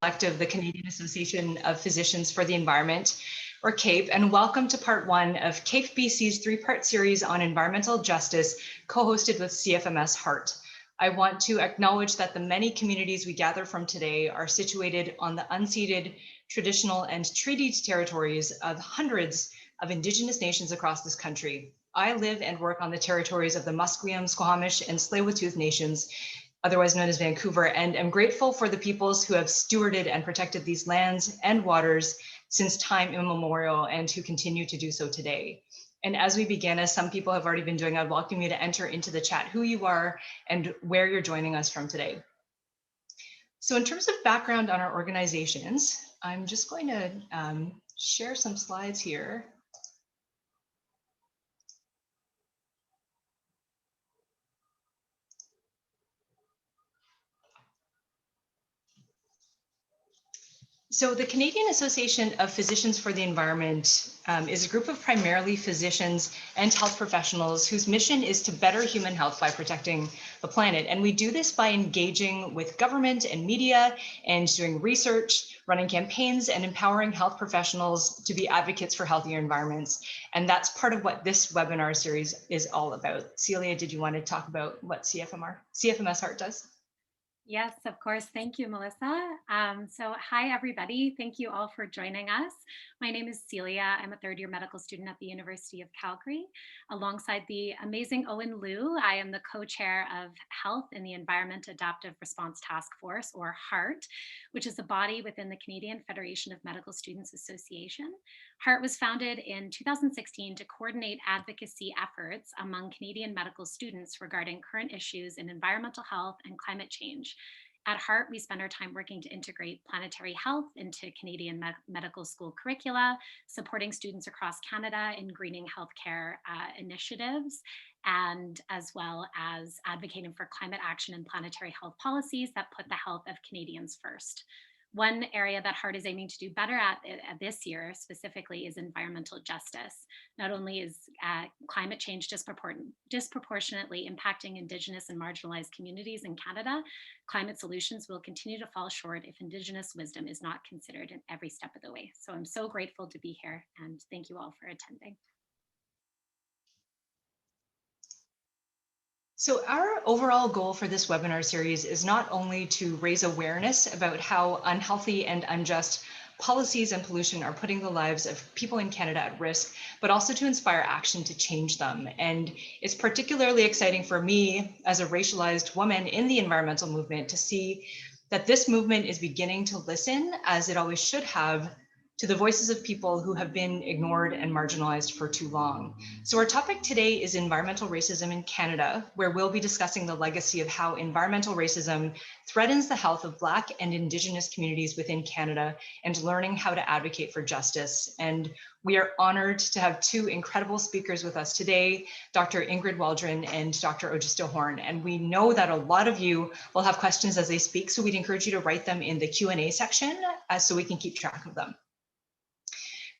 Collective, the Canadian Association of Physicians for the Environment, or CAPE, and welcome to part one of CAPE-BC's three-part series on environmental justice, co-hosted with CFMS-HEART. I want to acknowledge that the many communities we gather from today are situated on the unceded, traditional, and treaty territories of hundreds of Indigenous nations across this country. I live and work on the territories of the Musqueam, Squamish, and Tsleil-Waututh nations, otherwise known as Vancouver, and am grateful for the peoples who have stewarded and protected these lands and waters since time immemorial and who continue to do so today. And as we begin, as some people have already been doing, I'd welcome you to enter into the chat who you are and where you're joining us from today. So in terms of background on our organizations, I'm just going to share some slides here. So the Canadian Association of Physicians for the Environment is a group of primarily physicians and health professionals whose mission is to better human health by protecting the planet. And we do this by engaging with government and media and doing research, running campaigns, and empowering health professionals to be advocates for healthier environments. And that's part of what this webinar series is all about. Celia, did you want to talk about what CFMS-HEART does? Yes, of course. Thank you, Melissa. So hi, everybody. Thank you all for joining us. My name is Celia. I'm a third-year medical student at the University of Calgary. Alongside the amazing Owen Liu, I am the co-chair of Health in the Environment Adaptive Response Task Force, or HEART, which is a body within the Canadian Federation of Medical Students Association. HEART was founded in 2016 to coordinate advocacy efforts among Canadian medical students regarding current issues in environmental health and climate change. At HEART, we spend our time working to integrate planetary health into Canadian medical school curricula, supporting students across Canada in greening healthcare initiatives, and as well as advocating for climate action and planetary health policies that put the health of Canadians first. One area that HEART is aiming to do better at this year specifically is environmental justice. Not only is climate change disproportionately impacting Indigenous and marginalized communities in Canada, climate solutions will continue to fall short if Indigenous wisdom is not considered in every step of the way. So I'm so grateful to be here, and thank you all for attending. So our overall goal for this webinar series is not only to raise awareness about how unhealthy and unjust policies and pollution are putting the lives of people in Canada at risk, but also to inspire action to change them. And it's particularly exciting for me as a racialized woman in the environmental movement to see that this movement is beginning to listen, as it always should have, to the voices of people who have been ignored and marginalized for too long. So our topic today is environmental racism in Canada, where we'll be discussing the legacy of how environmental racism threatens the health of Black and Indigenous communities within Canada, and learning how to advocate for justice. And we are honored to have two incredible speakers with us today, Dr. Ingrid Waldron and Dr. Ojistoh. And we know that a lot of you will have questions as they speak, so we'd encourage you to write them in the Q&A section so we can keep track of them.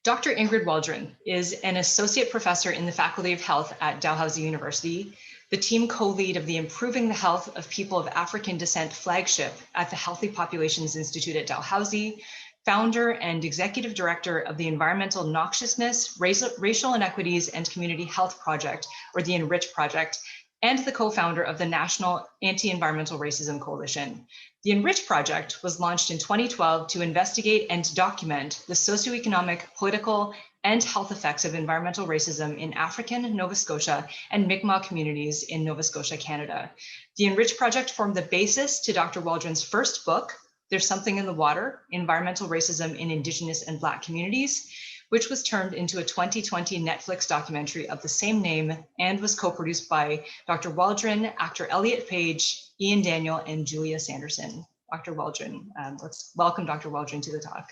Dr. Ingrid Waldron is an associate professor in the Faculty of Health at Dalhousie University, the team co-lead of the Improving the Health of People of African Descent Flagship at the Healthy Populations Institute at Dalhousie, founder and executive director of the Environmental Noxiousness, Racial Inequities and Community Health Project, or the ENRICH project, and the co-founder of the National Anti-Environmental Racism Coalition. The ENRICH project was launched in 2012 to investigate and document the socioeconomic, political, and health effects of environmental racism in African, Nova Scotia, and Mi'kmaq communities in Nova Scotia, Canada. The ENRICH project formed the basis to Dr. Waldron's first book, There's Something in the Water: Environmental Racism in Indigenous and Black Communities, which was turned into a 2020 Netflix documentary of the same name and was co-produced by Dr. Waldron, actor Elliot Page, Ian Daniel, and Julia Sanderson. Dr. Waldron, let's welcome Dr. Waldron to the talk.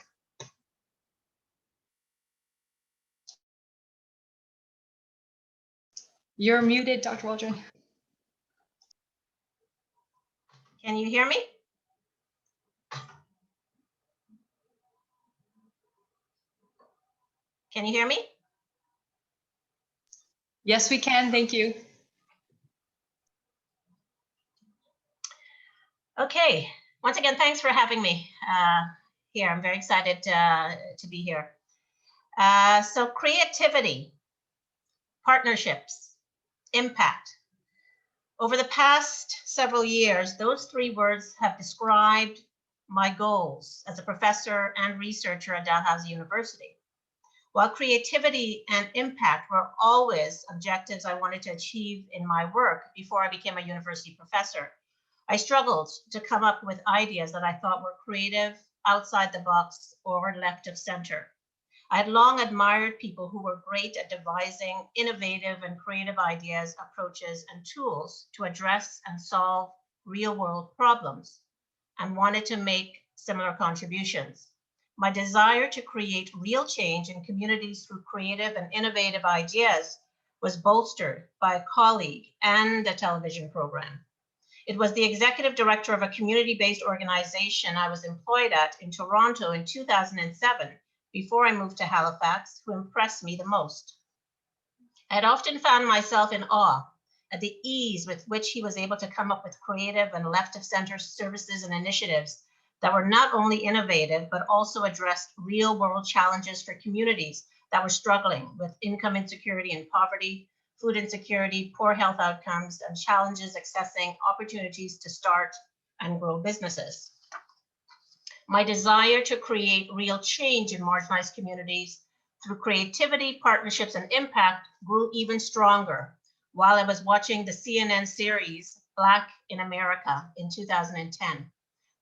You're muted, Dr. Waldron. Can you hear me? Can you hear me? Yes, we can. Thank you. Okay. Once again, thanks for having me. here. I'm very excited to be here. So creativity, partnerships, impact. Over the past several years, those three words have described my goals as a professor and researcher at Dalhousie University. While creativity and impact were always objectives I wanted to achieve in my work before I became a university professor, I struggled to come up with ideas that I thought were creative, outside the box, or left of center. I had long admired people who were great at devising innovative and creative ideas, approaches, and tools to address and solve real-world problems, and wanted to make similar contributions. My desire to create real change in communities through creative and innovative ideas was bolstered by a colleague and a television program. It was the executive director of a community-based organization I was employed at in Toronto in 2007, before I moved to Halifax, who impressed me the most. I had often found myself in awe at the ease with which he was able to come up with creative and left of center services and initiatives that were not only innovative, but also addressed real world challenges for communities that were struggling with income insecurity and poverty, food insecurity, poor health outcomes, and challenges accessing opportunities to start and grow businesses. My desire to create real change in marginalized communities through creativity, partnerships, and impact grew even stronger while I was watching the CNN series Black in America in 2010.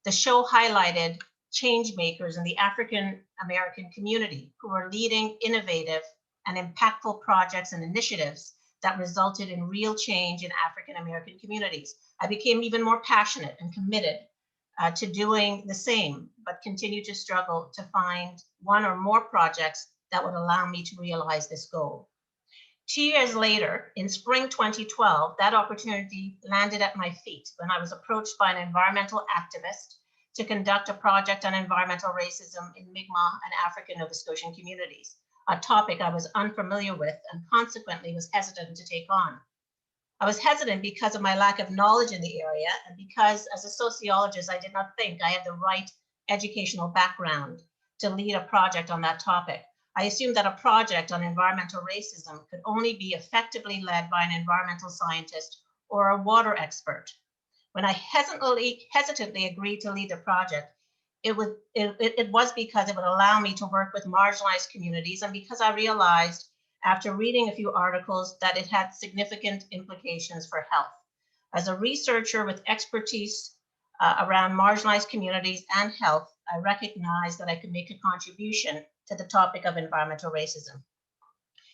The show highlighted change makers in the African American community who were leading innovative and impactful projects and initiatives that resulted in real change in African American communities. I became even more passionate and committed to doing the same, but continue to struggle to find one or more projects that would allow me to realize this goal. 2 years later, in spring 2012, that opportunity landed at my feet when I was approached by an environmental activist to conduct a project on environmental racism in Mi'kmaq and African Nova Scotian communities, a topic I was unfamiliar with and consequently was hesitant to take on. I was hesitant because of my lack of knowledge in the area and because as a sociologist, I did not think I had the right educational background to lead a project on that topic. I assumed that a project on environmental racism could only be effectively led by an environmental scientist or a water expert. When I hesitantly agreed to lead the project, it was because it would allow me to work with marginalized communities and because I realized after reading a few articles that it had significant implications for health. As a researcher with expertise around marginalized communities and health, I recognized that I could make a contribution to the topic of environmental racism.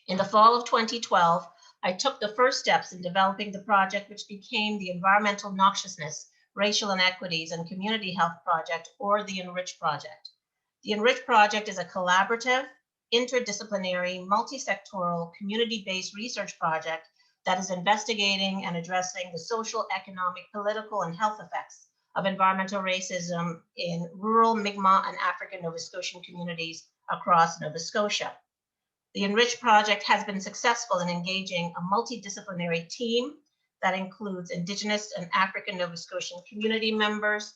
In the fall of 2012, I took the first steps in developing the project, which became the Environmental Noxiousness, Racial Inequities, and Community Health Project, or the ENRICH Project. The ENRICH Project is a collaborative, interdisciplinary, multi-sectoral, community-based research project that is investigating and addressing the social, economic, political, and health effects of environmental racism in rural Mi'kmaq and African Nova Scotian communities across Nova Scotia. The ENRICH project has been successful in engaging a multidisciplinary team that includes Indigenous and African Nova Scotian community members,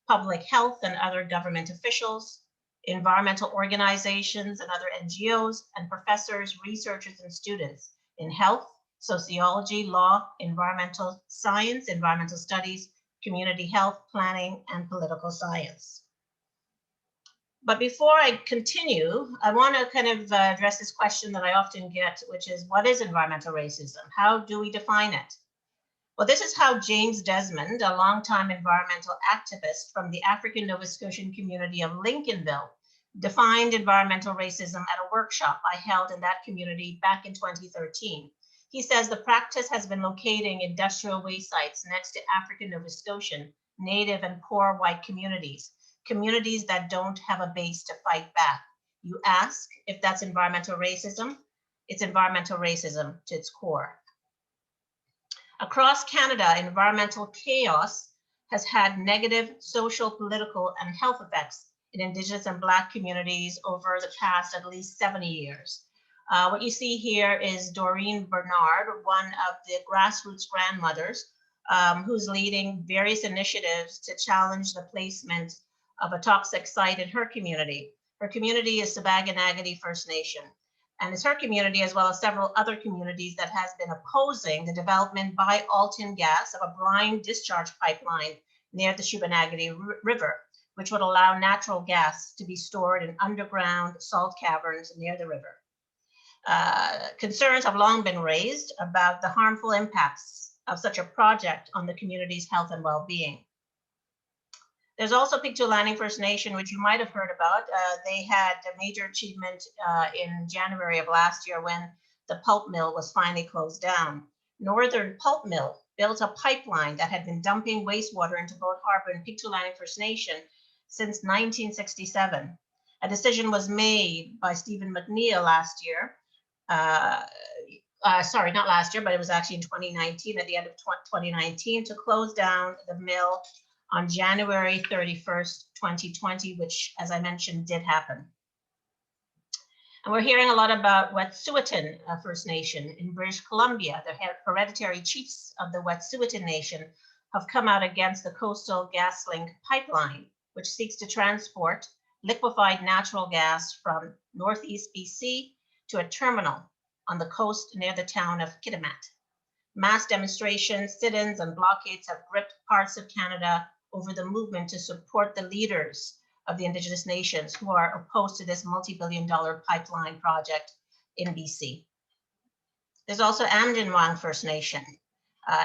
public health and other government officials, environmental organizations and other NGOs, and professors, researchers, and students in health, sociology, law, environmental science, environmental studies, community health, planning, and political science. But before I continue, I want to kind of address this question that I often get, which is, what is environmental racism? How do we define it? Well, this is how James Desmond, a longtime environmental activist from the African Nova Scotian community of Lincolnville, defined environmental racism at a workshop I held in that community back in 2013. He says the practice has been locating industrial waste sites next to African Nova Scotian, Native and poor white communities, communities that don't have a base to fight back. You ask if that's environmental racism? It's environmental racism to its core. Across Canada, environmental chaos has had negative social, political, and health effects in Indigenous and Black communities over the past at least 70 years. What you see here is Doreen Bernard, one of the grassroots grandmothers who's leading various initiatives to challenge the placement of a toxic site in her community. Her community is Sabaganagati First Nation. And it's her community, as well as several other communities, that has been opposing the development by Alton Gas of a brine discharge pipeline near the Shubenacadie River, which would allow natural gas to be stored in underground salt caverns near the river. Concerns have long been raised about the harmful impacts of such a project on the community's health and well-being. There's also Pictou Landing First Nation, which you might have heard about. They had a major achievement in January of last year when the pulp mill was finally closed down. Northern Pulp Mill built a pipeline that had been dumping wastewater into Boat Harbor and Pictou Landing First Nation since 1967. A decision was made by Stephen McNeil last year. Sorry, not last year, but it was actually in 2019, at the end of 2019, to close down the mill on January 31st, 2020, which, as I mentioned, did happen. And we're hearing a lot about Wet'suwet'en First Nation in British Columbia. The hereditary chiefs of the Wet'suwet'en Nation have come out against the Coastal GasLink pipeline, which seeks to transport liquefied natural gas from Northeast BC to a terminal on the coast near the town of Kitimat. Mass demonstrations, sit-ins, and blockades have gripped parts of Canada over the movement to support the leaders of the Indigenous nations who are opposed to this multi-billion-dollar pipeline project in BC. There's also Amdinwang First Nation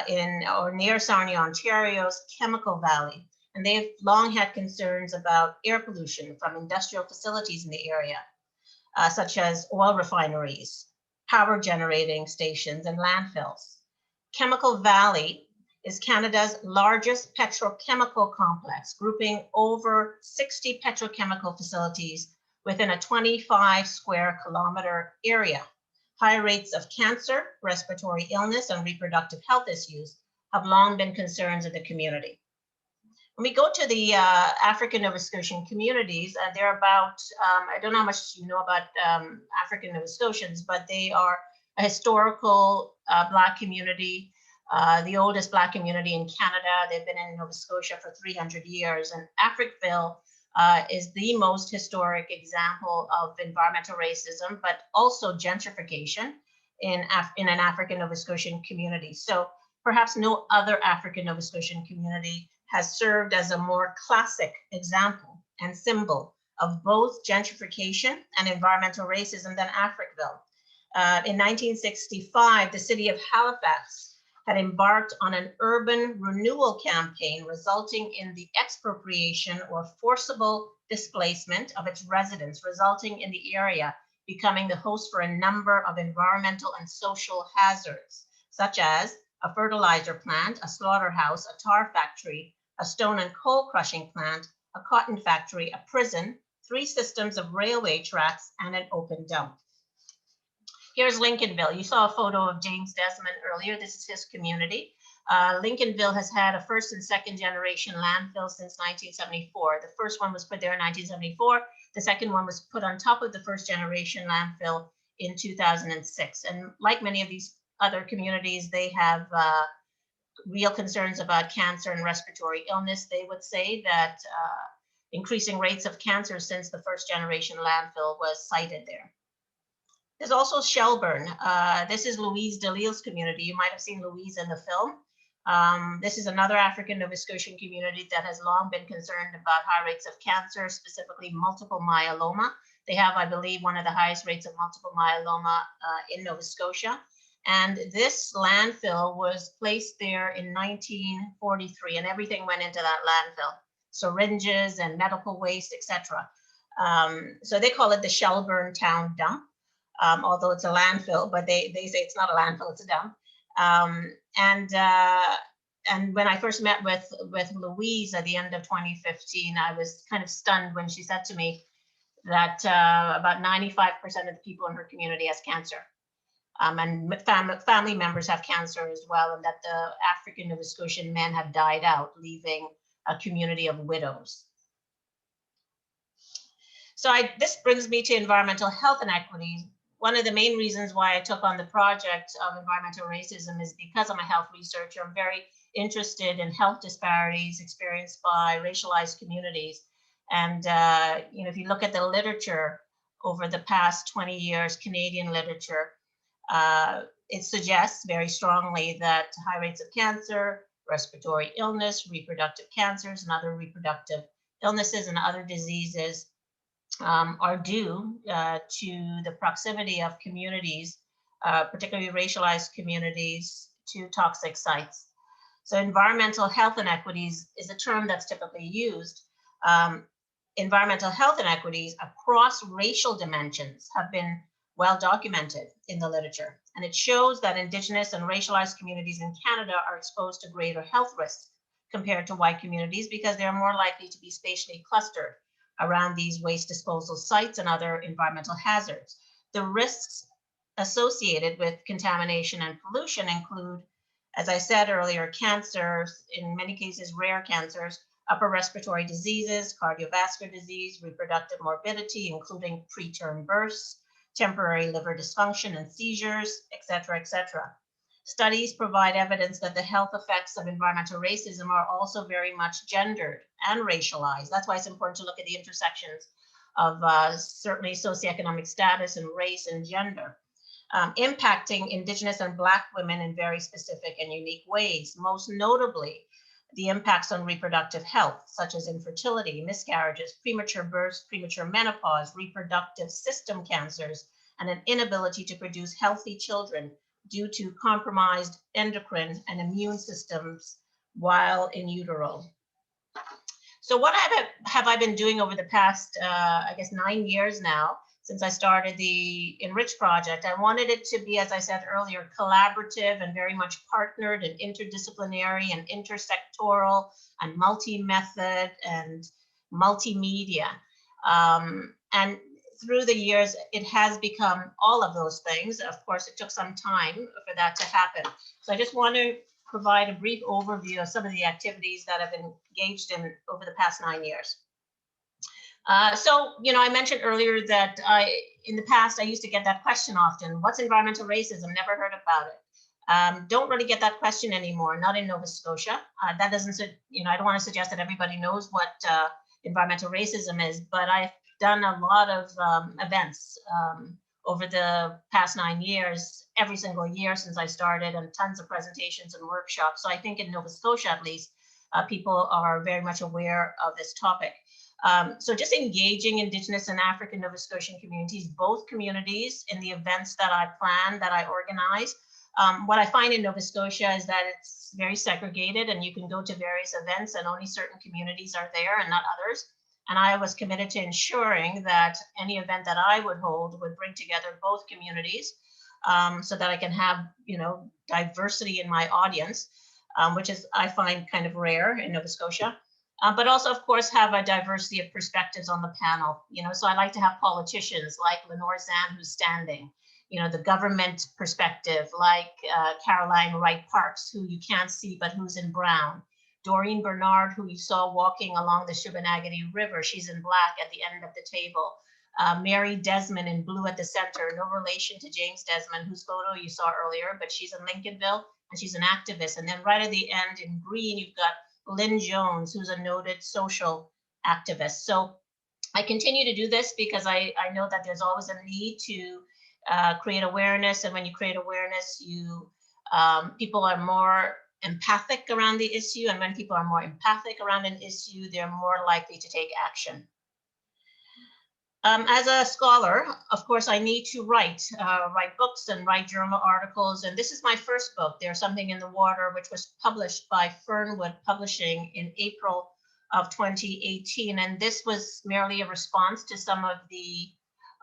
in or near Sarnia, Ontario's Chemical Valley, and they've long had concerns about air pollution from industrial facilities in the area, such as oil refineries, power generating stations, and landfills. Chemical Valley is Canada's largest petrochemical complex, grouping over 60 petrochemical facilities within a 25 square kilometer area. High rates of cancer, respiratory illness, and reproductive health issues have long been concerns of the community. When we go to the African Nova Scotian communities, they're about, I don't know how much you know about African Nova Scotians, but they are a historical Black community, the oldest Black community in Canada. They've been in Nova Scotia for 300 years, and Africville is the most historic example of environmental racism, but also gentrification in an African Nova Scotian community. So perhaps no other African Nova Scotian community has served as a more classic example and symbol of both gentrification and environmental racism than Africville. In 1965, the city of Halifax had embarked on an urban renewal campaign resulting in the expropriation or forcible displacement of its residents, resulting in the area becoming the host for a number of environmental and social hazards, such as a fertilizer plant, a slaughterhouse, a tar factory, a stone and coal crushing plant, a cotton factory, a prison, 3 systems of railway tracks, and an open dump. Here's Lincolnville. You saw a photo of James Desmond earlier. This is his community. Lincolnville has had a first and second generation landfill since 1974. The first one was put there in 1974. The second one was put on top of the first generation landfill in 2006. And like many of these other communities, they have real concerns about cancer and respiratory illness. They would say that increasing rates of cancer since the first generation landfill was cited there. There's also Shelburne. This is Louise DeLille's community. You might have seen Louise in the film. This is another African Nova Scotian community that has long been concerned about high rates of cancer, specifically multiple myeloma. They have, I believe, one of the highest rates of multiple myeloma in Nova Scotia. And this landfill was placed there in 1943, and everything went into that landfill, syringes and medical waste, etc. So they call it the Shelburne Town Dump, although it's a landfill, but they say it's not a landfill, it's a dump. And when I first met with Louise at the end of 2015, I was kind of stunned when she said to me that about 95% of the people in her community has cancer. And family members have cancer as well, and that the African Nova Scotian men have died out, leaving a community of widows. So this brings me to environmental health inequities. One of the main reasons why I took on the project of environmental racism is because I'm a health researcher. I'm very interested in health disparities experienced by racialized communities. And, if you look at the literature over the past 20 years, Canadian literature, it suggests very strongly that high rates of cancer, respiratory illness, reproductive cancers, and other reproductive illnesses and other diseases are due to the proximity of communities, particularly racialized communities, to toxic sites. So environmental health inequities is a term that's typically used. Environmental health inequities across racial dimensions have been well documented in the literature. And it shows that Indigenous and racialized communities in Canada are exposed to greater health risks compared to white communities because they're more likely to be spatially clustered around these waste disposal sites and other environmental hazards. The risks associated with contamination and pollution include, as I said earlier, cancers, in many cases rare cancers, upper respiratory diseases, cardiovascular disease, reproductive morbidity, including preterm births, temporary liver dysfunction and seizures, et cetera, et cetera. Studies provide evidence that the health effects of environmental racism are also very much gendered and racialized. That's why it's important to look at the intersections of certainly socioeconomic status and race and gender, impacting Indigenous and Black women in very specific and unique ways, most notably the impacts on reproductive health, such as infertility, miscarriages, premature births, premature menopause, reproductive system cancers, and an inability to produce healthy children due to compromised endocrine and immune systems while in utero. So what have I been doing over the past, 9 years now, since I started the ENRICH project? I wanted it to be, as I said earlier, collaborative and very much partnered and interdisciplinary and intersectoral and multi-method and multimedia. And through the years, it has become all of those things. Of course, it took some time for that to happen. So I just want to provide a brief overview of some of the activities that I've been engaged in over the past 9 years. I mentioned earlier that in the past, I used to get that question often: what's environmental racism? Never heard about it. Don't really get that question anymore, not in Nova Scotia. That doesn't, I don't want to suggest that everybody knows what environmental racism is, but I've done a lot of events over the past 9 years, every single year since I started, and tons of presentations and workshops. So I think in Nova Scotia, at least, people are very much aware of this topic. So just engaging Indigenous and African Nova Scotian communities, both communities, in the events that I plan, that I organize. What I find in Nova Scotia is that it's very segregated, and you can go to various events and only certain communities are there and not others. And I was committed to ensuring that any event that I would hold would bring together both communities, so that I can have, diversity in my audience, which is, I find, kind of rare in Nova Scotia. But also, of course, have a diversity of perspectives on the panel. So I like to have politicians like Lenore Zan, who's standing, the government perspective, like Caroline Wright-Parks, who you can't see, but who's in brown. Doreen Bernard, who you saw walking along the Shubenacadie River, she's in black at the end of the table. Mary Desmond in blue at the center, no relation to James Desmond, whose photo you saw earlier, but she's in Lincolnville and she's an activist. And then right at the end in green, you've got Lynn Jones, who's a noted social activist. So I continue to do this because I know that there's always a need to create awareness. And when you create awareness, people are more empathic around the issue. And when people are more empathic around an issue, they're more likely to take action. As a scholar, of course, I need to write books and write journal articles. And this is my first book, There's Something in the Water, which was published by Fernwood Publishing in April of 2018. And this was merely a response to some of the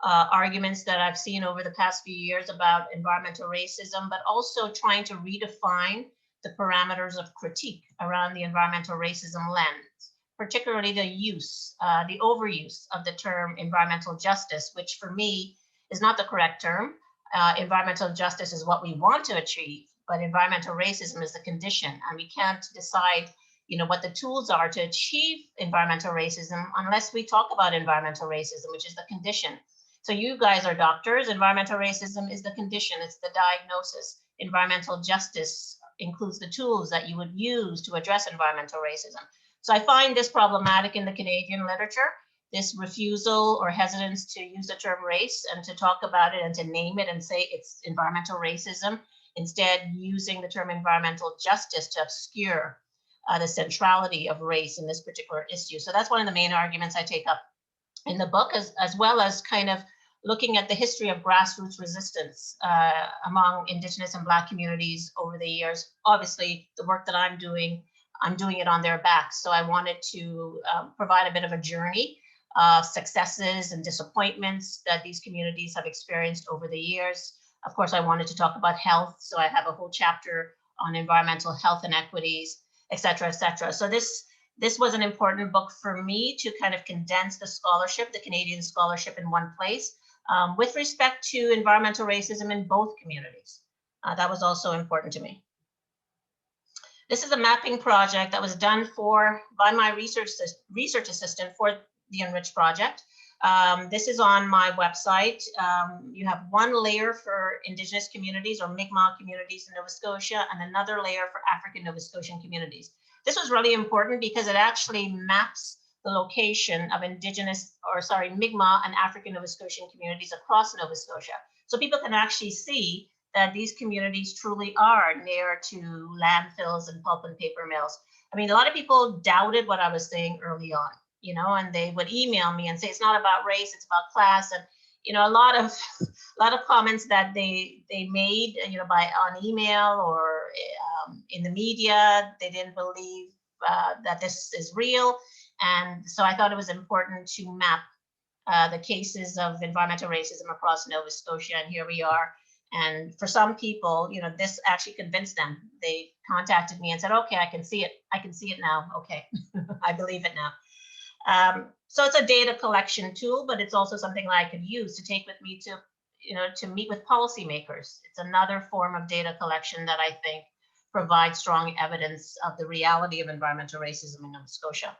arguments that I've seen over the past few years about environmental racism, but also trying to redefine the parameters of critique around the environmental racism lens, particularly the overuse of the term environmental justice, which for me is not the correct term. Environmental justice is what we want to achieve, but environmental racism is the condition. And we can't decide, what the tools are to achieve environmental racism unless we talk about environmental racism, which is the condition. So you guys are doctors. Environmental racism is the condition, it's the diagnosis. Environmental justice includes the tools that you would use to address environmental racism. So I find this problematic in the Canadian literature, this refusal or hesitance to use the term race and to talk about it and to name it and say it's environmental racism, instead using the term environmental justice to obscure the centrality of race in this particular issue. So that's one of the main arguments I take up in the book, as well as kind of looking at the history of grassroots resistance among Indigenous and Black communities over the years. Obviously, the work that I'm doing it on their backs. So I wanted to provide a bit of a journey of successes and disappointments that these communities have experienced over the years. Of course, I wanted to talk about health. So I have a whole chapter on environmental health inequities, et cetera, et cetera. So this was an important book for me to kind of condense the scholarship, the Canadian scholarship, in one place with respect to environmental racism in both communities. That was also important to me. This is a mapping project that was done by my research assistant for the ENRICH project. This is on my website. You have one layer for Indigenous communities or Mi'kmaq communities in Nova Scotia and another layer for African Nova Scotian communities. This was really important because it actually maps the location of Mi'kmaq and African Nova Scotian communities across Nova Scotia. So people can actually see that these communities truly are near to landfills and pulp and paper mills. I mean, a lot of people doubted what I was saying early on, you know, and they would email me and say, it's not about race, it's about class. And, you know, a lot of comments that they made, you know, on email or in the media, they didn't believe that this is real. And so I thought it was important to map the cases of environmental racism across Nova Scotia, and here we are. And for some people, you know, this actually convinced them. They contacted me and said, okay, I can see it. I can see it now. Okay, I believe it now. So it's a data collection tool, but it's also something that I could use to take with me to, you know, to meet with policymakers. It's another form of data collection that I think provides strong evidence of the reality of environmental racism in Nova Scotia.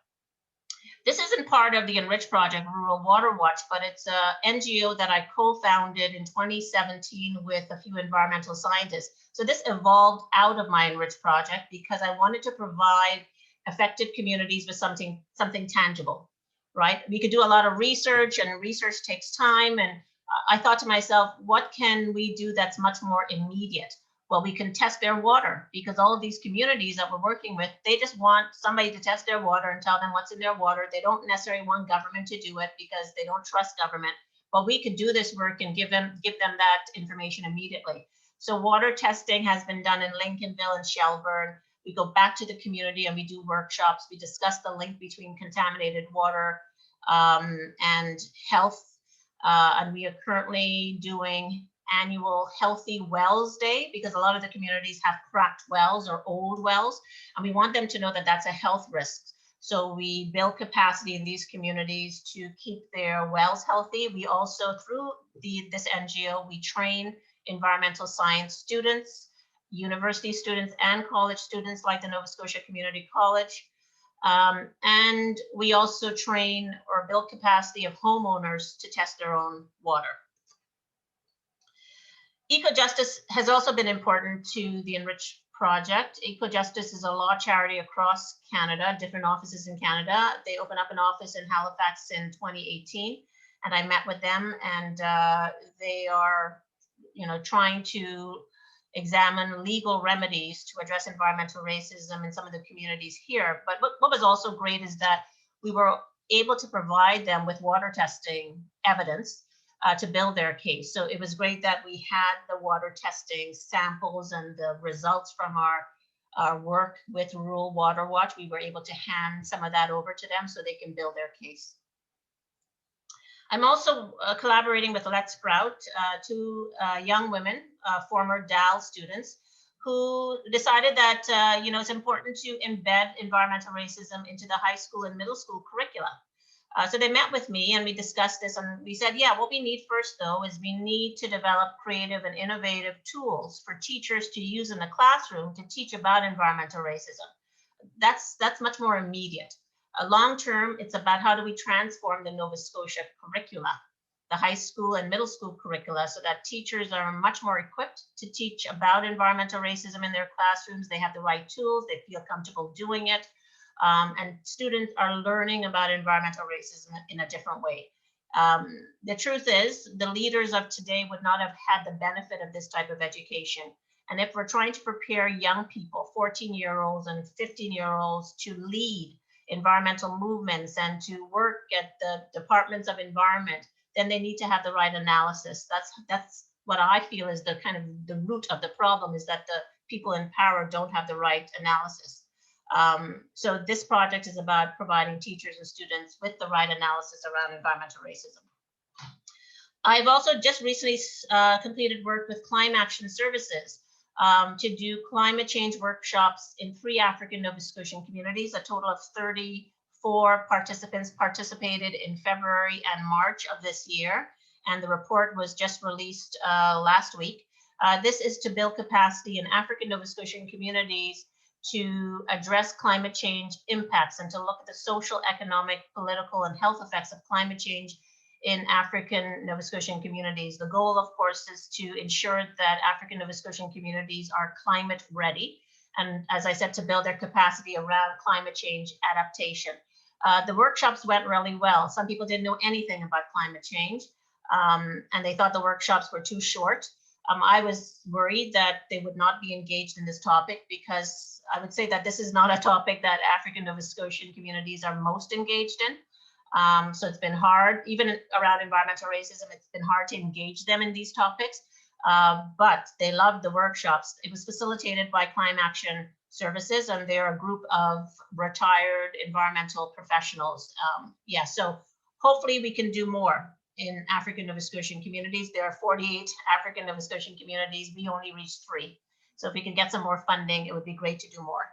This isn't part of the ENRICH project, Rural Water Watch, but it's an NGO that I co-founded in 2017 with a few environmental scientists. So this evolved out of my ENRICH project because I wanted to provide affected communities with something tangible, right? We could do a lot of research, and research takes time. And I thought to myself, what can we do that's much more immediate? Well, we can test their water, because all of these communities that we're working with, they just want somebody to test their water and tell them what's in their water. They don't necessarily want government to do it because they don't trust government. But we could do this work and give them that information immediately. So water testing has been done in Lincolnville and Shelburne. We go back to the community and we do workshops. We discuss the link between contaminated water and health. And we are currently doing annual Healthy Wells Day, because a lot of the communities have cracked wells or old wells, and we want them to know that that's a health risk. So we build capacity in these communities to keep their wells healthy. We also, through this NGO, we train environmental science students, university students, and college students like the Nova Scotia Community College. And we also train or build capacity of homeowners to test their own water. Eco-justice has also been important to the ENRICH project. Eco-justice is a law charity across Canada, different offices in Canada. They opened up an office in Halifax in 2018, and I met with them, and they are, you know, trying to examine legal remedies to address environmental racism in some of the communities here. But what was also great is that we were able to provide them with water testing evidence to build their case. So it was great that we had the water testing samples and the results from our work with Rural Water Watch. We were able to hand some of that over to them so they can build their case. I'm also collaborating with Let's Sprout, two young women, former DAL students, who decided that you know, it's important to embed environmental racism into the high school and middle school curricula. So they met with me and we discussed this, and we said, yeah, what we need first though is we need to develop creative and innovative tools for teachers to use in the classroom to teach about environmental racism. That's much more immediate. Long term, it's about how do we transform the Nova Scotia curricula, the high school and middle school curricula, so that teachers are much more equipped to teach about environmental racism in their classrooms. They have the right tools, they feel comfortable doing it. and students are learning about environmental racism in a different way. The truth is, the leaders of today would not have had the benefit of this type of education. And if we're trying to prepare young people, 14-year-olds and 15-year-olds, to lead environmental movements and to work at the departments of environment, then they need to have the right analysis. That's what I feel is the kind of the root of the problem, is that the people in power don't have the right analysis. So this project is about providing teachers and students with the right analysis around environmental racism. I've also just recently completed work with Climate Action Services to do climate change workshops in 3 African Nova Scotian communities. A total of 34 participants participated in February and March of this year, and the report was just released last week. This is to build capacity in African Nova Scotian communities to address climate change impacts and to look at the social, economic, political, and health effects of climate change in African Nova Scotian communities. The goal, of course, is to ensure that African Nova Scotian communities are climate ready, and as I said, to build their capacity around climate change adaptation. The workshops went really well. Some people didn't know anything about climate change, and they thought the workshops were too short. I was worried that they would not be engaged in this topic, because I would say that this is not a topic that African Nova Scotian communities are most engaged in. So it's been hard, even around environmental racism, it's been hard to engage them in these topics, but they loved the workshops. It was facilitated by Climate Action Services, and they're a group of retired environmental professionals. Yeah, so hopefully we can do more in African Nova Scotian communities. There are 48 African Nova Scotian communities. We only reached 3. So if we can get some more funding, it would be great to do more.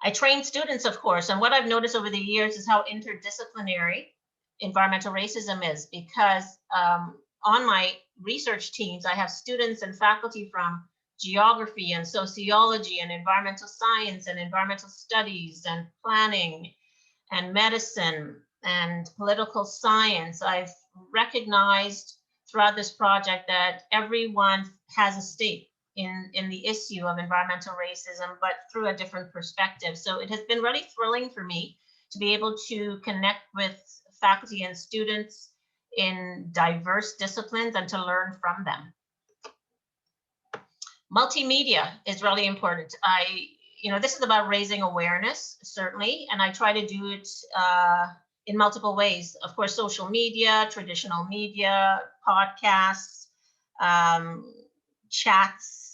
I train students, of course, and what I've noticed over the years is how interdisciplinary environmental racism is, because on my research teams, I have students and faculty from geography and sociology and environmental science and environmental studies and planning and medicine and political science. I've recognized throughout this project that everyone has a stake in the issue of environmental racism, but through a different perspective. So it has been really thrilling for me to be able to connect with faculty and students in diverse disciplines and to learn from them. Multimedia is really important. This is about raising awareness, certainly, and I try to do it in multiple ways. Of course, social media, traditional media, podcasts, chats.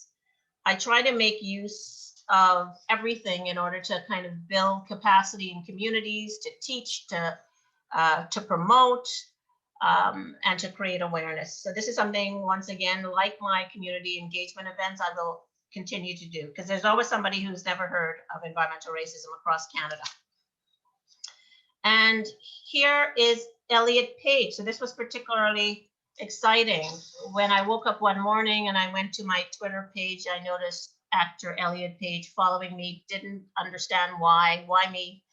I try to make use of everything in order to kind of build capacity in communities, to teach, to promote, and to create awareness. So this is something, once again, like my community engagement events, I will continue to do, because there's always somebody who's never heard of environmental racism across Canada. And here is Elliot Page. So this was particularly exciting. When I woke up one morning and I went to my Twitter page, I noticed actor Elliot Page following me, didn't understand why me,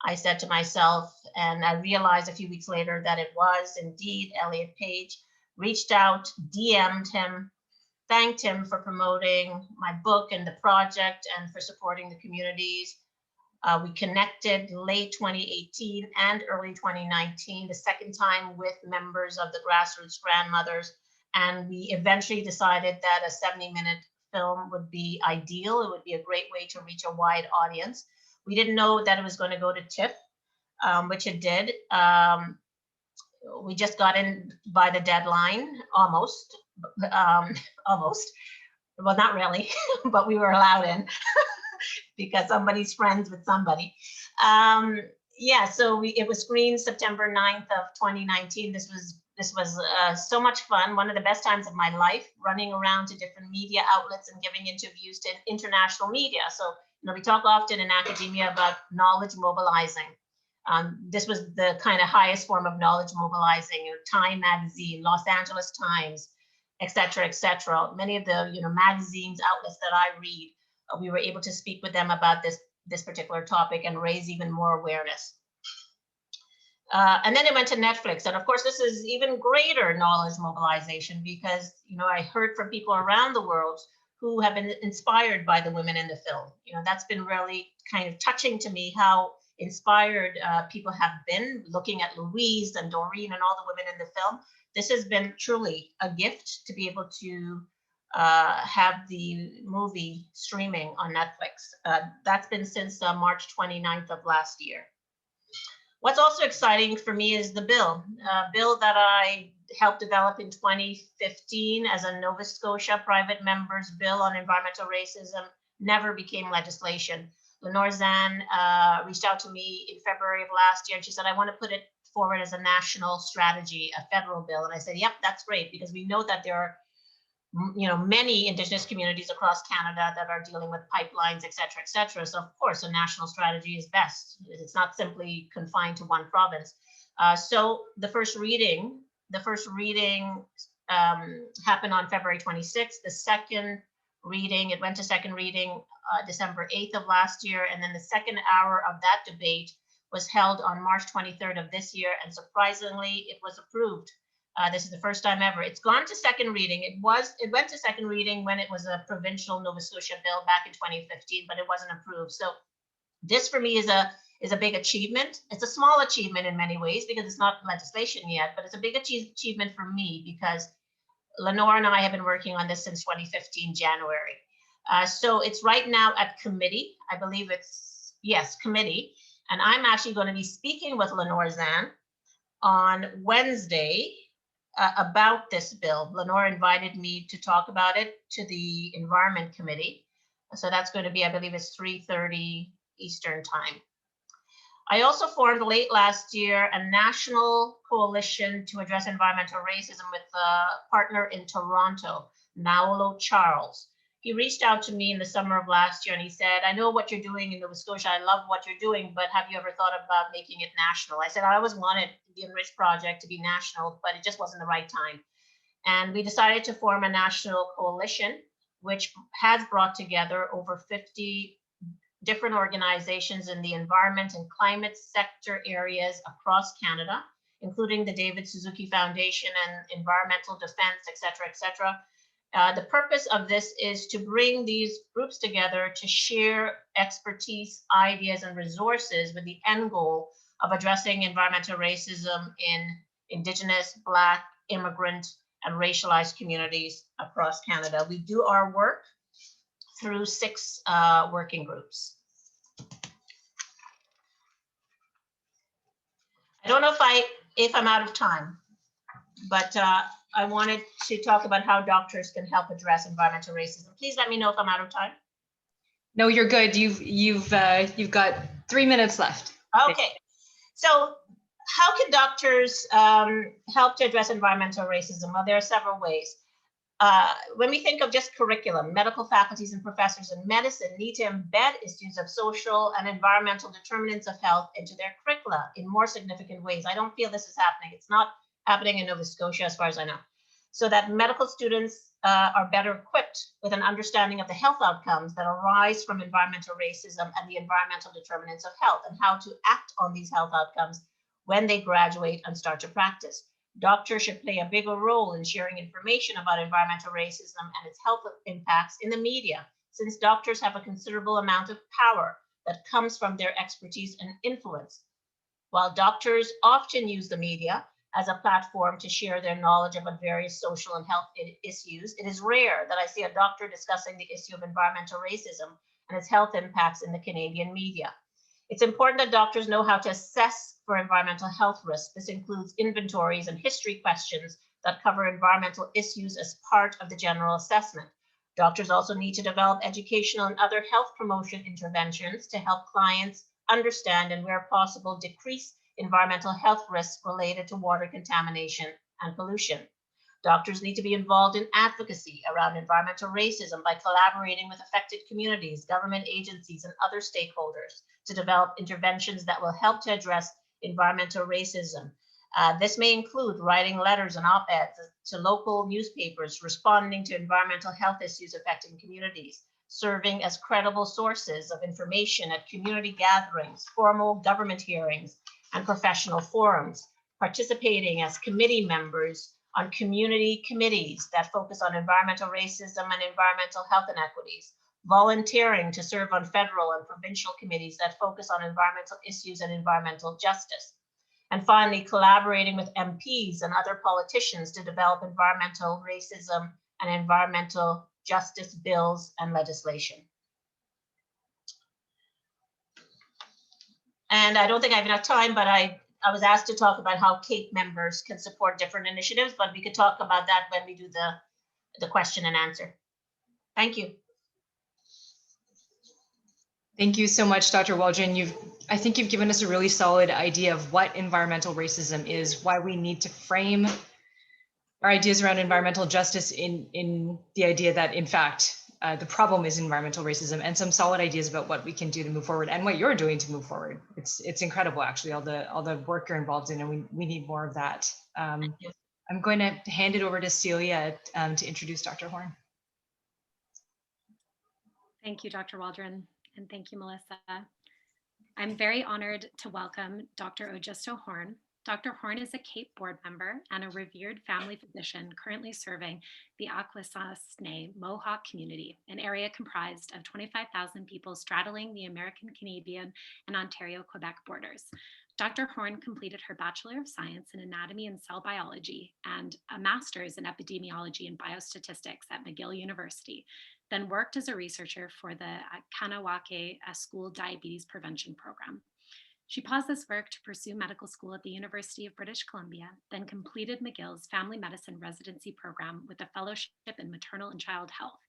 I said to myself, and I realized a few weeks later that it was indeed Elliot Page. Reached out, DM'd him, thanked him for promoting my book and the project and for supporting the communities. We connected late 2018 and early 2019, the second time with members of the Grassroots Grandmothers. And we eventually decided that a 70-minute film would be ideal. It would be a great way to reach a wide audience. We didn't know that it was going to go to TIFF, which it did. We just got in by the deadline, almost. Well, not really, but we were allowed in. Because somebody's friends with somebody. Yeah, so it was screened September 9th of 2019. This was so much fun. One of the best times of my life, running around to different media outlets and giving interviews to international media. So, we talk often in academia about knowledge mobilizing. This was the kind of highest form of knowledge mobilizing. Time Magazine, Los Angeles Times, et cetera, many of the magazines, outlets that I read. We were able to speak with them about this particular topic and raise even more awareness. And then it went to Netflix. And of course, this is even greater knowledge mobilization because, I heard from people around the world who have been inspired by the women in the film. You know, that's been really kind of touching to me, how inspired people have been, looking at Louise and Doreen and all the women in the film. This has been truly a gift to be able to have the movie streaming on Netflix. That's been since March 29th of last year. What's also exciting for me is the bill that I helped develop in 2015 as a Nova Scotia private member's bill on environmental racism, never became legislation. Lenore Zan reached out to me in February of last year, and she said, I want to put it forward as a national strategy, a federal bill. And I said, yep, that's great, because we know that there are, you know, many Indigenous communities across Canada that are dealing with pipelines, et cetera, et cetera. So of course, a national strategy is best. It's not simply confined to one province. So the first reading happened on February 26th. The second reading, it went to second reading December 8th of last year. And then the second hour of that debate was held on March 23rd of this year. And surprisingly, it was approved. This is the first time ever. It's gone to second reading. It went to second reading when it was a provincial Nova Scotia bill back in 2015, but it wasn't approved. So this for me is a big achievement. It's a small achievement in many ways because it's not legislation yet, but it's a big achievement for me because Lenore and I have been working on this since 2015 January. So it's right now at committee. I believe it's, yes, committee. And I'm actually going to be speaking with Lenore Zan on Wednesday about this bill. Lenore invited me to talk about it to the Environment Committee. So that's going to be, I believe it's 3:30 Eastern time. I also formed late last year a national coalition to address environmental racism with a partner in Toronto, Naolo Charles. He reached out to me in the summer of last year and he said, I know what you're doing in Nova Scotia. I love what you're doing, but have you ever thought about making it national? I said, I always wanted the ENRICH project to be national, but it just wasn't the right time. And we decided to form a national coalition, which has brought together over 50 different organizations in the environment and climate sector areas across Canada, including the David Suzuki Foundation and Environmental Defense, et cetera, et cetera. The purpose of this is to bring these groups together to share expertise, ideas, and resources with the end goal of addressing environmental racism in Indigenous, Black, immigrant, and racialized communities across Canada. We do our work through 6 working groups. I don't know if I'm out of time, but I wanted to talk about how doctors can help address environmental racism. Please let me know if I'm out of time. No, you're good. You've got 3 minutes left. Okay. So how can doctors help to address environmental racism? Well, there are several ways. When we think of just curriculum, medical faculties and professors in medicine need to embed issues of social and environmental determinants of health into their curricula in more significant ways. I don't feel this is happening. It's not happening in Nova Scotia, as far as I know, so that medical students are better equipped with an understanding of the health outcomes that arise from environmental racism and the environmental determinants of health and how to act on these health outcomes when they graduate and start to practice. Doctors should play a bigger role in sharing information about environmental racism and its health impacts in the media, since doctors have a considerable amount of power that comes from their expertise and influence. While doctors often use the media as a platform to share their knowledge about various social and health issues, it is rare that I see a doctor discussing the issue of environmental racism and its health impacts in the Canadian media. It's important that doctors know how to assess for environmental health risks. This includes inventories and history questions that cover environmental issues as part of the general assessment. Doctors also need to develop educational and other health promotion interventions to help clients understand and, where possible, decrease environmental health risks related to water contamination and pollution. Doctors need to be involved in advocacy around environmental racism by collaborating with affected communities, government agencies, and other stakeholders to develop interventions that will help to address environmental racism. This may include writing letters and op-eds to local newspapers responding to environmental health issues affecting communities, serving as credible sources of information at community gatherings, formal government hearings, and professional forums, participating as committee members on community committees that focus on environmental racism and environmental health inequities, volunteering to serve on federal and provincial committees that focus on environmental issues and environmental justice. And finally, collaborating with MPs and other politicians to develop environmental racism and environmental justice bills and legislation. And I don't think I have enough time, but I was asked to talk about how CAPE members can support different initiatives, but we could talk about that when we do the question and answer. Thank you. Thank you so much, Dr. Waldron. I think you've given us a really solid idea of what environmental racism is, why we need to frame our ideas around environmental justice in the idea that, in fact, the problem is environmental racism, and some solid ideas about what we can do to move forward and what you're doing to move forward. It's incredible, actually, all the work you're involved in, and we need more of that. I'm going to hand it over to Celia to introduce Dr. Horn. Thank you, Dr. Waldron, and thank you, Melissa. I'm very honored to welcome Dr. Ojistoh Horn. Dr. Horn is a CAPE board member and a revered family physician currently serving the Noxiousness Mohawk community, an area comprised of 25,000 people straddling the American, Canadian, and Ontario-Quebec borders. Dr. Horn completed her Bachelor of Science in Anatomy and Cell Biology and a Master's in Epidemiology and Biostatistics at McGill University, then worked as a researcher for the Gonowalke School Diabetes Prevention Program. She paused this work to pursue medical school at the University of British Columbia, then completed McGill's Family Medicine Residency Program with a fellowship in maternal and child health.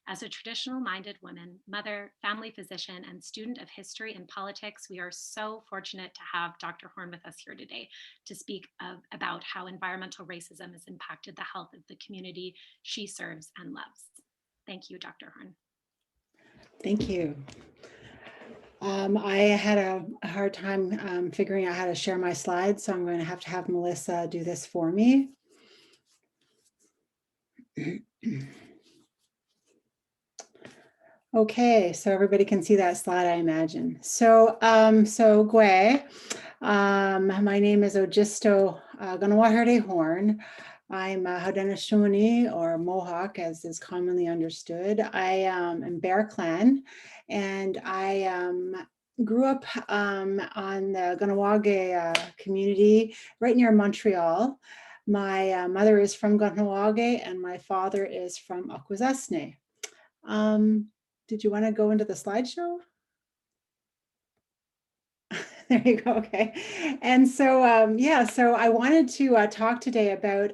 As a traditional-minded woman, mother, family physician, and student of history and politics, we are so fortunate to have Dr. Horn with us here today to speak about how environmental racism has impacted the health of the community she serves and loves. Thank you, Dr. Horn. Thank you. I had a hard time figuring out how to share my slides, so I'm going to have Melissa do this for me. Okay, so everybody can see that slide, I imagine. So, Gwe, my name is Ojistoh Gonowalke Horn. I'm a Haudenosaunee, or Mohawk, as is commonly understood. I am Bear Clan, and I grew up on the Gonowalke community right near Montreal. My mother is from Gonowalke, and my father is from Akwesasne. Did you want to go into the slideshow? There you go. Okay. And so, yeah, so I wanted to talk today about,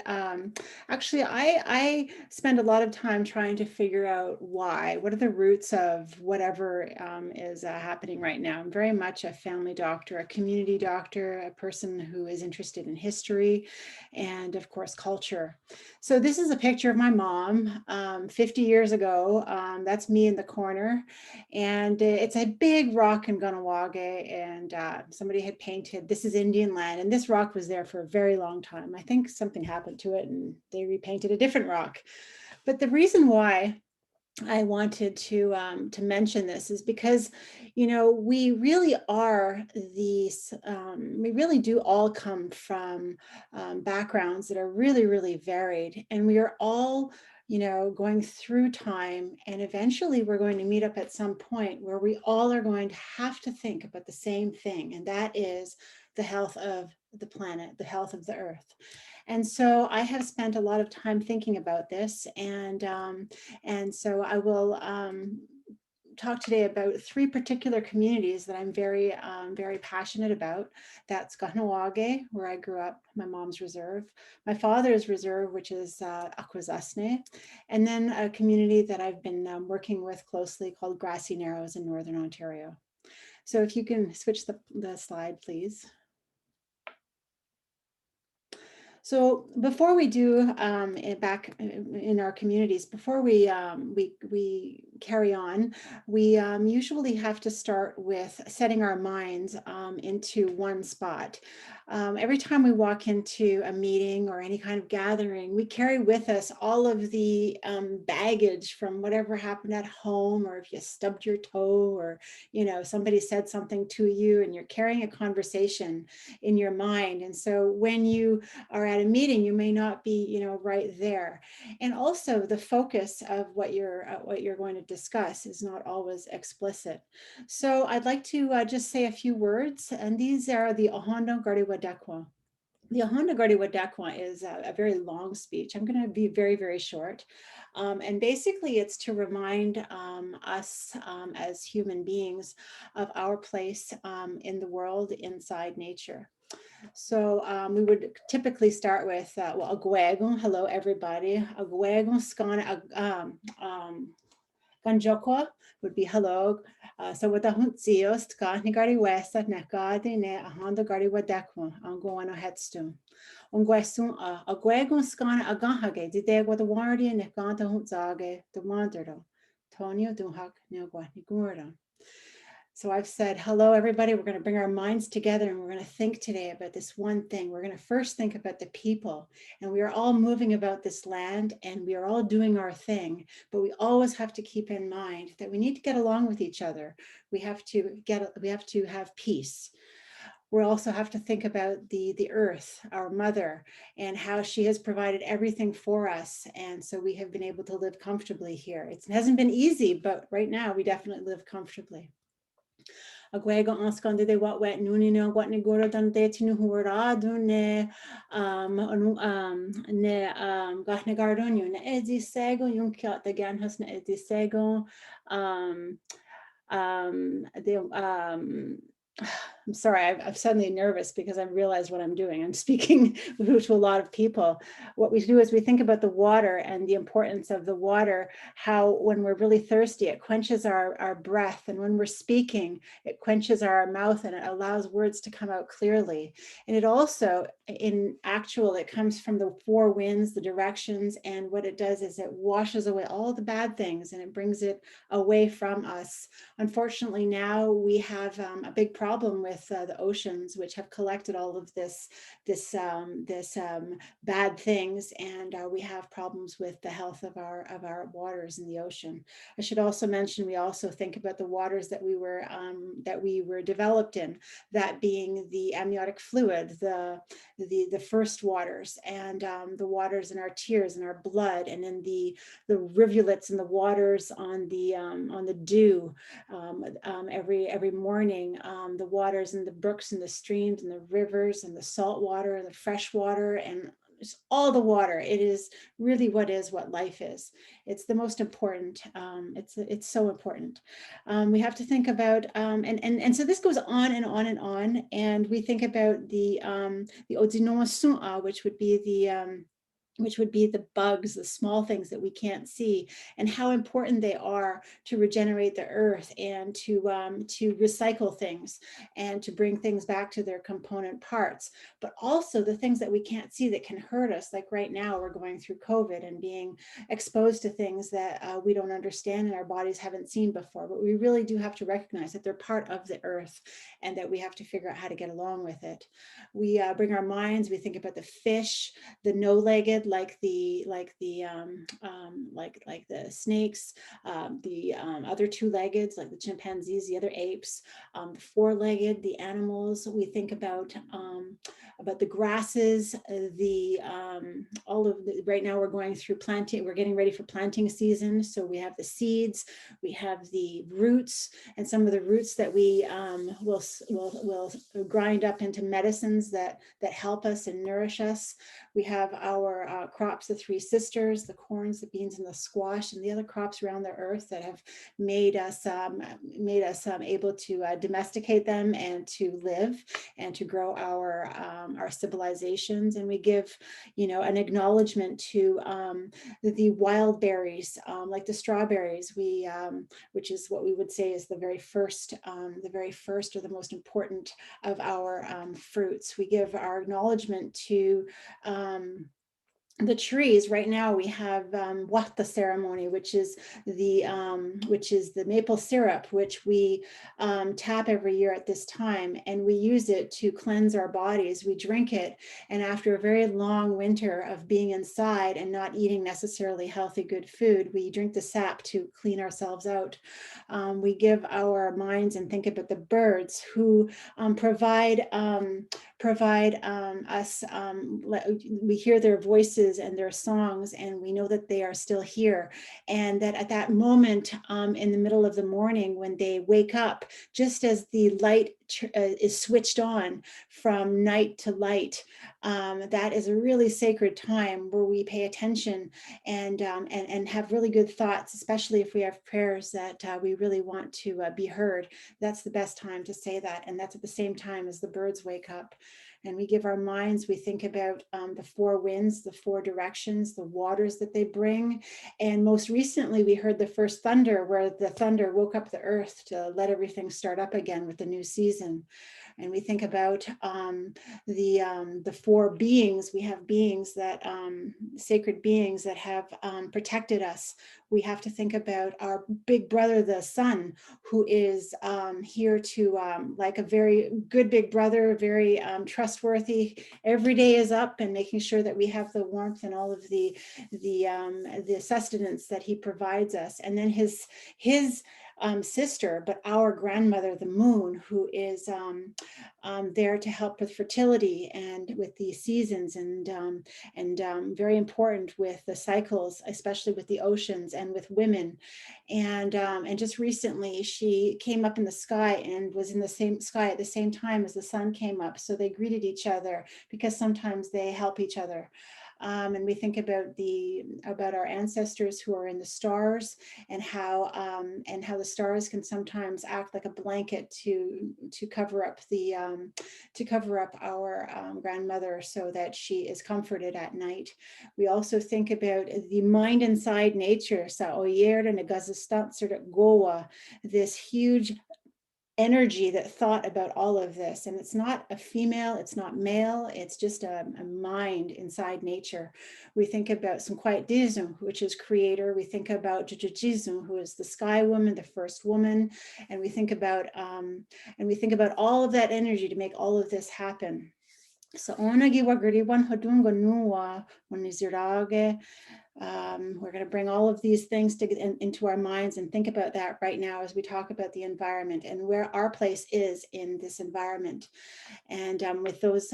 actually, I spend a lot of time trying to figure out what are the roots of whatever is happening right now. I'm very much a family doctor, a community doctor, a person who is interested in history and, of course, culture. So this is a picture of my mom 50 years ago. That's me in the corner. And it's a big rock in Gonowalke, and somebody had painted, this is Indian land, and this rock was there for a very long time. I think something happened to it and they repainted a different rock. But the reason why I wanted to mention this is because, you know, we really are these, we really do all come from backgrounds that are really, really varied, and we are all, you know, going through time, and eventually we're going to meet up at some point where we all are going to have to think about the same thing, and that is the health of the planet, the health of the earth. And so I have spent a lot of time thinking about this, and so I will talk today about three particular communities that I'm very, very passionate about. That's Gonowalke, where I grew up, my mom's reserve, my father's reserve, which is Akwesasne, and then a community that I've been working with closely called Grassy Narrows in Northern Ontario. So if you can switch the slide, please. So before we do back in our communities, before we carry on, we usually have to start with setting our minds into one spot. Every time we walk into a meeting or any kind of gathering, we carry with us all of the baggage from whatever happened at home, or if you stubbed your toe, or, you know, somebody said something to you, and you're carrying a conversation in your mind. And so when you are at at a meeting, you may not be, you know, right there. And also the focus of what you're going to discuss is not always explicit. So I'd like to just say a few words, and these are the Ahondo Gardiwadekwa. The Ahondo Gardiwadekwa is a very long speech. I'm going to be very, very short. And basically it's to remind us as human beings of our place in the world inside nature. So we would typically start with, well, agwego, hello everybody. Agwego skana ganjokwa would be hello. So with the huntsios, skani gari westa, nekadi ne ahando gari wadekwa, angoano headstone. Ungwesun agwego skana agahage, dideg with the wardi and nekanta huntsage, the wanderdo. Tonio duhak neogwani gurda. So I've said, hello, everybody. We're going to bring our minds together and we're going to think today about this one thing. We're going to first think about the people, and we are all moving about this land and we are all doing our thing, but we always have to keep in mind that we need to get along with each other. We have to have peace. We also have to think about the earth, our mother, and how she has provided everything for us. And so we have been able to live comfortably here. It hasn't been easy, but right now we definitely live comfortably. Agwego anskonde de wat wet nunino wat ne goro dan de tinu hura ne gahne gardonio ne edi sego yunkiat de ganhas ne edi sego I'm sorry, I'm suddenly nervous because I realized what I'm doing. I'm speaking to a lot of people. What we do is we think about the water and the importance of the water, how when we're really thirsty, it quenches our breath. And when we're speaking, it quenches our mouth and it allows words to come out clearly. And it also, in actual, it comes from the four winds, the directions. And what it does is it washes away all the bad things and it brings it away from us. Unfortunately, now we have a big problem with the oceans, which have collected all of this bad things, and we have problems with the health of our waters in the ocean. I should also mention we also think about the waters that we were developed in, that being the amniotic fluid, the first waters, and the waters in our tears and our blood, and in the rivulets and the waters on the dew every morning, the waters in the brooks and the streams and the rivers and the salt water and the fresh water and just all the water. It is really what life is. It's the most important. It's so important. We have to think about and so this goes on and on and on. And we think about the Ojistoh, which would be the bugs, the small things that we can't see, and how important they are to regenerate the earth and to recycle things and to bring things back to their component parts. But also the things that we can't see that can hurt us, like right now we're going through COVID and being exposed to things that we don't understand and our bodies haven't seen before. But we really do have to recognize that they're part of the earth and that we have to figure out how to get along with it. We bring our minds, we think about the fish, the no-legged, like the snakes, the other two-leggeds, like the chimpanzees, the other apes, the four-legged, the animals. We think about the grasses, right now we're going through planting, we're getting ready for planting season. So we have the seeds, we have the roots, and some of the roots that we will grind up into medicines that help us and nourish us. We have our crops, the three sisters, the corns, the beans, and the squash, and the other crops around the earth that have made us able to domesticate them and to live and to grow our civilizations. And we give, an acknowledgement to the wild berries, like the strawberries, which is what we would say is the very first or the most important of our fruits. We give our acknowledgement to the trees. Right now we have Wata ceremony, which is the maple syrup, which we tap every year at this time, and we use it to cleanse our bodies. We drink it, and after a very long winter of being inside and not eating necessarily healthy, good food, we drink the sap to clean ourselves out. We give our minds and think about the birds who provide provide us, we hear their voices and their songs, and we know that they are still here. And that at that moment in the middle of the morning when they wake up, just as the light is switched on from night to light, that is a really sacred time where we pay attention and have really good thoughts, especially if we have prayers that we really want to be heard. That's the best time to say that. And that's at the same time as the birds wake up. And we give our minds, we think about the four winds, the four directions, the waters that they bring. And most recently, we heard the first thunder, where the thunder woke up the earth to let everything start up again with the new season. And we think about the four beings. We have beings that, sacred beings that have protected us. We have to think about our big brother, the sun, who is here to, like a very good big brother, very trustworthy. Every day is up and making sure that we have the warmth and all of the sustenance that he provides us. And then his sister, but our grandmother, the moon, who is there to help with fertility and with the seasons, and very important with the cycles, especially with the oceans and with women. And just recently she came up in the sky and was in the same sky at the same time as the sun came up. So they greeted each other because sometimes they help each other. And we think about our ancestors who are in the stars, and how the stars can sometimes act like a blanket to cover up our grandmother, so that she is comforted at night. We also think about the mind inside nature, sa oyer and goa, this huge energy that thought about all of this. And it's not a female, it's not male, it's just a mind inside nature. We think about Sunquaitdizum, which is creator. We think about Jujujizum, who is the sky woman, the first woman. And we think about all of that energy to make all of this happen. So we're going to bring all of these things into our minds and think about that right now as we talk about the environment and where our place is in this environment. And with those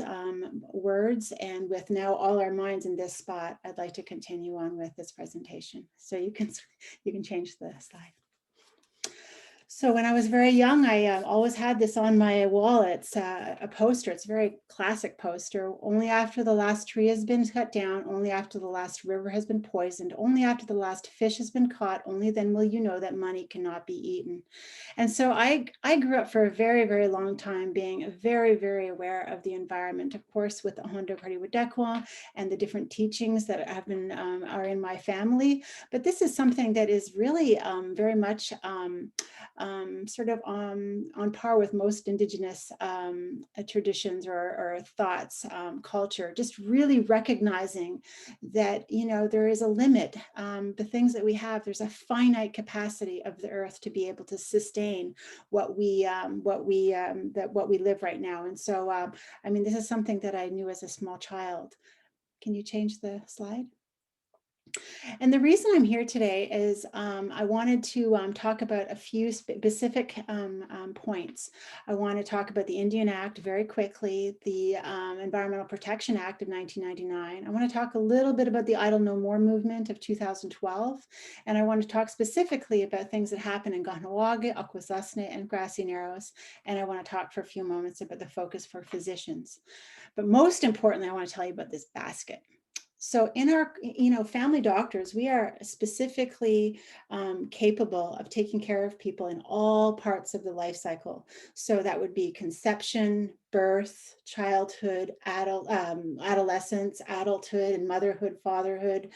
words, and with now all our minds in this spot, I'd like to continue on with this presentation. So you can change the slide. So when I was very young, I always had this on my wall. It's a poster. It's a very classic poster. Only after the last tree has been cut down, only after the last river has been poisoned, only after the last fish has been caught, only then will you know that money cannot be eaten. And so I grew up for a very, very long time being very, very aware of the environment, of course, with the Hondo Kariwadekwa and the different teachings that have been are in my family. But this is something that is really very much sort of on par with most Indigenous traditions or thoughts, culture, just really recognizing that, you know, there is a limit. The things that we have, there's a finite capacity of the earth to be able to sustain what we live right now. And so, I mean, this is something that I knew as a small child. Can you change the slide? And the reason I'm here today is I wanted to talk about a few specific points. I want to talk about the Indian Act very quickly, the Environmental Protection Act of 1999. I want to talk a little bit about the Idle No More movement of 2012. And I want to talk specifically about things that happen in Gonowalke, Akwesasne, and Grassy Narrows. And I want to talk for a few moments about the focus for physicians. But most importantly, I want to tell you about this basket. So in our, family doctors, we are specifically capable of taking care of people in all parts of the life cycle. So that would be conception, birth, childhood, adolescence, adulthood, and motherhood, fatherhood,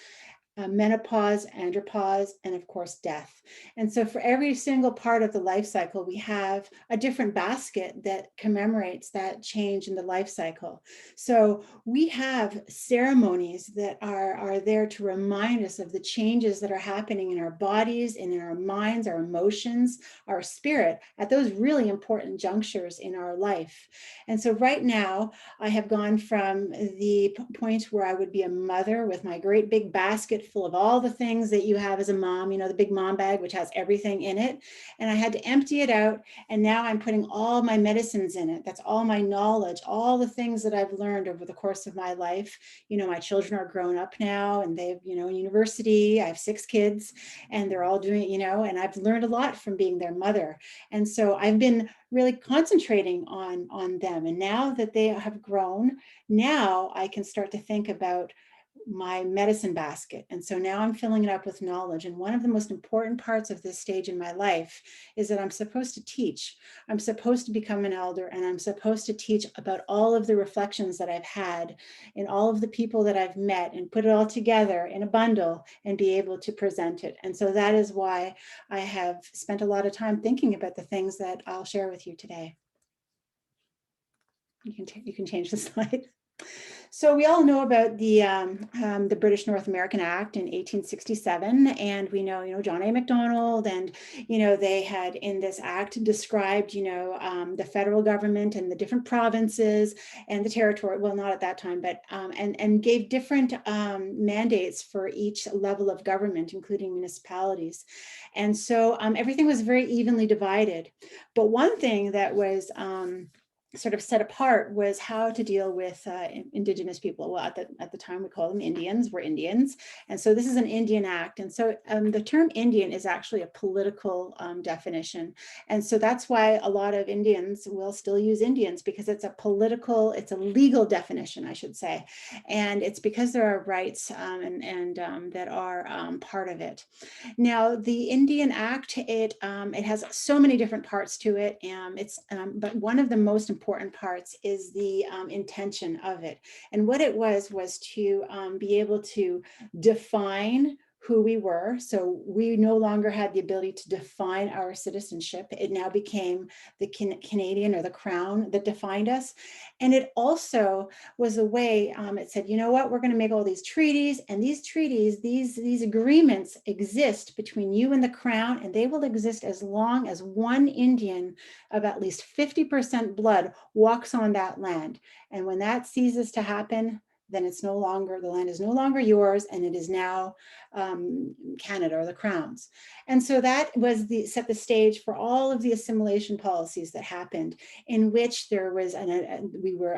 menopause, andropause, and of course, death. And so for every single part of the life cycle, we have a different basket that commemorates that change in the life cycle. So we have ceremonies that are there to remind us of the changes that are happening in our bodies and in our minds, our emotions, our spirit at those really important junctures in our life. And so right now, I have gone from the point where I would be a mother with my great big basket full of all the things that you have as a mom, the big mom bag, which has everything in it. And I had to empty it out. And now I'm putting all my medicines in it. That's all my knowledge, all the things that I've learned over the course of my life. My children are grown up now and they've, university. I have 6 kids and they're all doing, and I've learned a lot from being their mother. And so I've been really concentrating on them. And now that they have grown, now I can start to think about my medicine basket. And so now I'm filling it up with knowledge. And one of the most important parts of this stage in my life is that I'm supposed to teach. I'm supposed to become an elder, and I'm supposed to teach about all of the reflections that I've had and all of the people that I've met, and put it all together in a bundle and be able to present it. And so that is why I have spent a lot of time thinking about the things that I'll share with you today. You can change the slide. So we all know about the British North American Act in 1867, and we know, John A. Macdonald, and, they had in this act described, the federal government and the different provinces and the territory, well, not at that time, but, and gave different mandates for each level of government, including municipalities. And so everything was very evenly divided. But one thing that was sort of set apart was how to deal with Indigenous people. Well, at the time we call them Indians, we're Indians. And so this is an Indian Act. And so the term Indian is actually a political definition. And so that's why a lot of Indians will still use Indians, because it's a legal definition, I should say. And it's because there are rights that are part of it. Now, the Indian Act, it has so many different parts to it. But one of the most important parts is the intention of it. And what it was to be able to define who we were. So we no longer had the ability to define our citizenship. It now became the Canadian or the Crown that defined us. And it also was a way, it said, you know what, we're going to make all these treaties, and these treaties, these agreements exist between you and the Crown, and they will exist as long as one Indian of at least 50% blood walks on that land. And when that ceases to happen, then the land is no longer yours, and it is now Canada or the Crown's. And so that was set the stage for all of the assimilation policies that happened, in which there was we were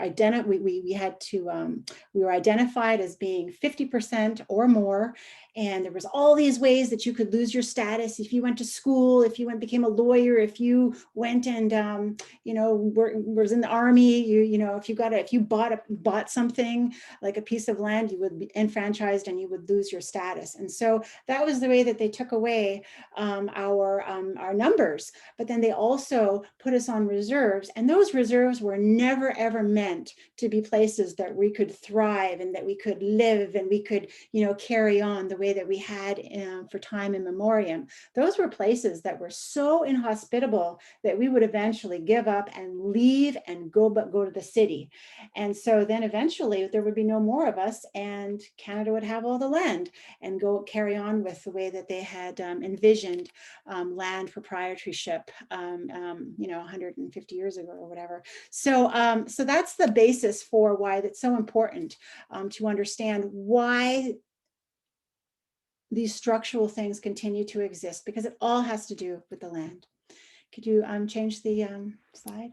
identified as being 50% or more. And there was all these ways that you could lose your status if you went to school, if you became a lawyer, if you went and was in the army, if you bought something like a piece of land, you would be enfranchised and you would lose your status. And so that was the way that they took away our numbers. But then they also put us on reserves, and those reserves were never ever meant to be places that we could thrive and that we could live and we could carry on the way that we had for time immemorial. Those were places that were so inhospitable that we would eventually give up and leave and go to the city. And so then eventually there would be no more of us, and Canada would have all the land and go carry on with the way that they had envisioned land proprietorship 150 years ago or whatever. So that's the basis for why it's so important to understand why these structural things continue to exist, because it all has to do with the land. Could you change the slide?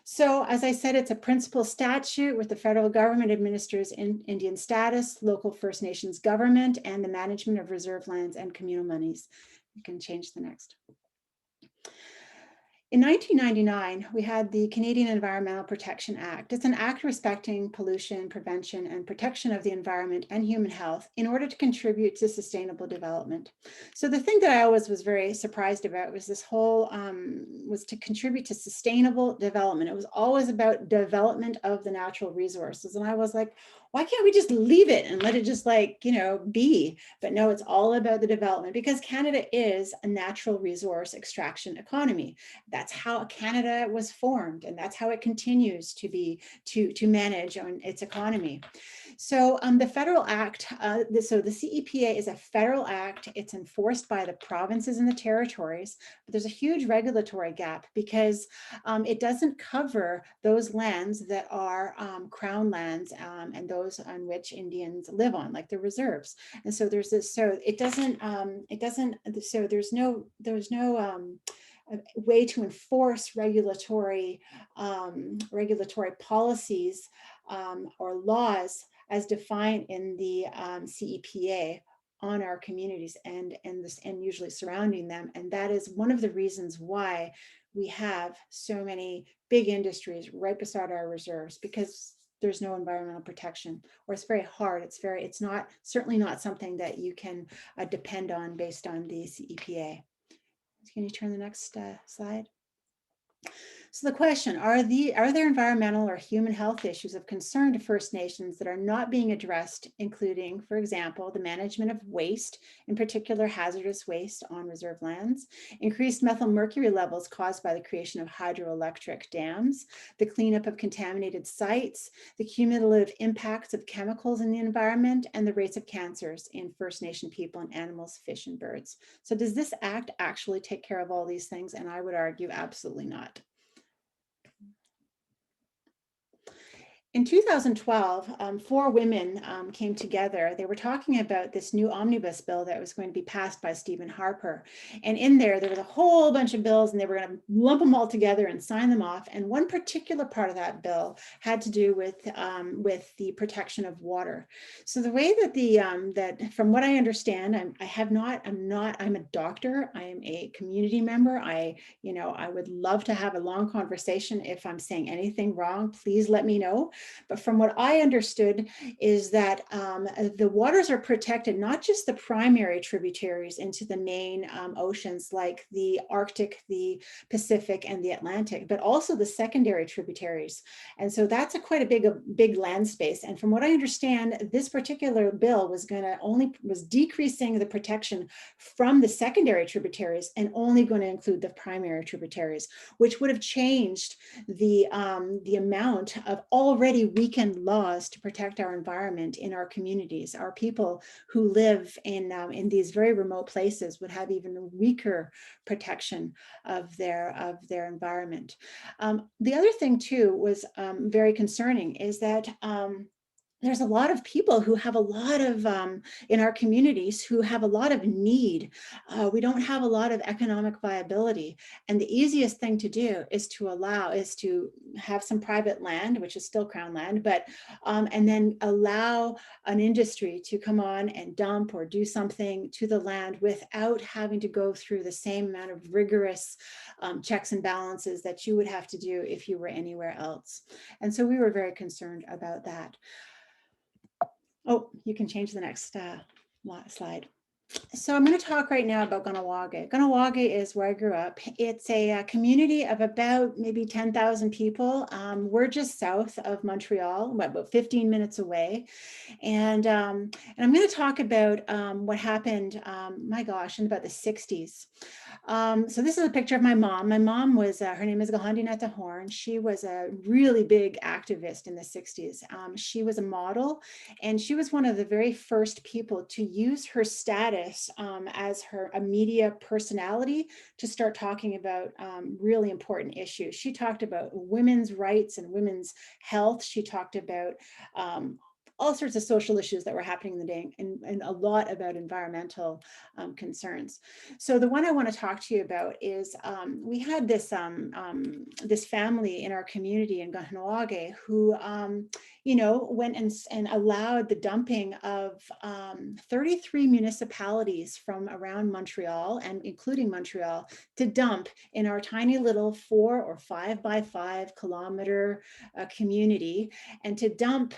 So as I said, it's a principal statute with the federal government administers Indian status, local First Nations government, and the management of reserve lands and communal monies. You can change the next. In 1999, we had the Canadian Environmental Protection Act. It's an act respecting pollution, prevention, and protection of the environment and human health in order to contribute to sustainable development. So the thing that I always was very surprised about was this whole, was to contribute to sustainable development. It was always about development of the natural resources. And I was like, why can't we just leave it and let it just be? But no, it's all about the development, because Canada is a natural resource extraction economy. That's that's how Canada was formed, and that's how it continues to be, to manage on its economy. So the federal act, so the CEPA is a federal act. It's enforced by the provinces and the territories, but there's a huge regulatory gap because it doesn't cover those lands that are crown lands and those on which Indians live on, like the reserves. And so there's this, so it doesn't, so there's no way to enforce regulatory policies or laws as defined in the CEPA on our communities and usually surrounding them. And that is one of the reasons why we have so many big industries right beside our reserves, because there's no environmental protection, or it's very hard. It's not, certainly not something that you can depend on based on the CEPA. Can you turn the next slide? So the question, are there environmental or human health issues of concern to First Nations that are not being addressed, including, for example, the management of waste, in particular hazardous waste on reserve lands, increased methyl mercury levels caused by the creation of hydroelectric dams, the cleanup of contaminated sites, the cumulative impacts of chemicals in the environment, and the rates of cancers in First Nation people and animals, fish and birds. So does this act actually take care of all these things? And I would argue absolutely not. In 2012, 4 women came together. They were talking about this new omnibus bill that was going to be passed by Stephen Harper. And in there was a whole bunch of bills, and they were going to lump them all together and sign them off. And one particular part of that bill had to do with the protection of water. So the way that that from what I understand, I'm a doctor. I am a community member. I would love to have a long conversation. If I'm saying anything wrong, please let me know. But from what I understood is that the waters are protected, not just the primary tributaries into the main oceans like the Arctic, the Pacific, and the Atlantic, but also the secondary tributaries. And so that's quite a big land space. And from what I understand, this particular bill was decreasing the protection from the secondary tributaries and only going to include the primary tributaries, which would have changed the amount of already weakened laws to protect our environment in our communities. Our people who live in these very remote places would have even weaker protection of their environment. The other thing too was very concerning is that there's a lot of people who have a lot of, in our communities, who have a lot of need. We don't have a lot of economic viability. And the easiest thing to do is to have some private land, which is still Crown land, but, and then allow an industry to come on and dump or do something to the land without having to go through the same amount of rigorous checks and balances that you would have to do if you were anywhere else. And so we were very concerned about that. Oh, you can change the next slide. So I'm going to talk right now about Gonowalke. Gonowalke is where I grew up. It's a community of about maybe 10,000 people. We're just south of Montreal, about 15 minutes away. And I'm going to talk about what happened, my gosh, in about the 60s. So this is a picture of my mom. My mom was, her name is Gahandinetta Horn. She was a really big activist in the 60s. She was a model, and she was one of the very first people to use her status as a media personality to start talking about really important issues. She talked about women's rights and women's health. She talked about all sorts of social issues that were happening in the day, and a lot about environmental concerns. So the one I want to talk to you about is we had this this family in our community in Gonowalke who went and allowed the dumping of 33 municipalities from around Montreal, and including Montreal, to dump in our tiny little 4 or 5 by 5 kilometer community, and to dump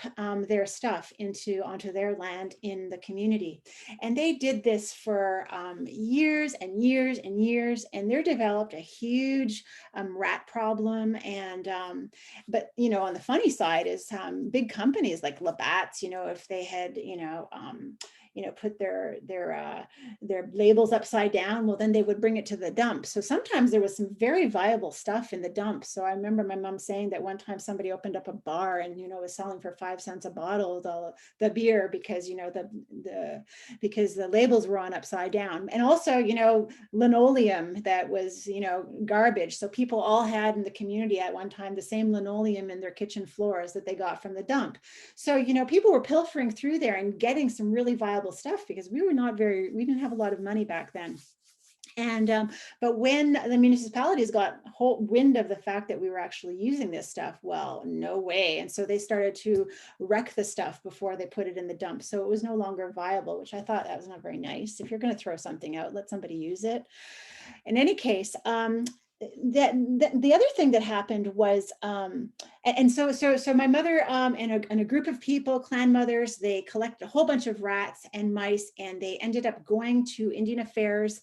their stuff onto their land in the community. And they did this for years and years and years, and they developed a huge rat problem. And but on the funny side is big companies like Labatt's, if they had put their labels upside down, well, then they would bring it to the dump. So sometimes there was some very viable stuff in the dump. So I remember my mom saying that one time somebody opened up a bar and, was selling for 5 cents a bottle, the beer, because, because the labels were on upside down. And also, linoleum that was, garbage. So people all had in the community at one time the same linoleum in their kitchen floors that they got from the dump. So, people were pilfering through there and getting some really viable stuff, because we didn't have a lot of money back then. And but when the municipalities got whole wind of the fact that we were actually using this stuff, well, no way. And so they started to wreck the stuff before they put it in the dump. So it was no longer viable, which I thought that was not very nice. If you're going to throw something out, let somebody use it. In any case, the other thing that happened was, so my mother and a group of people, clan mothers, they collected a whole bunch of rats and mice, and they ended up going to Indian Affairs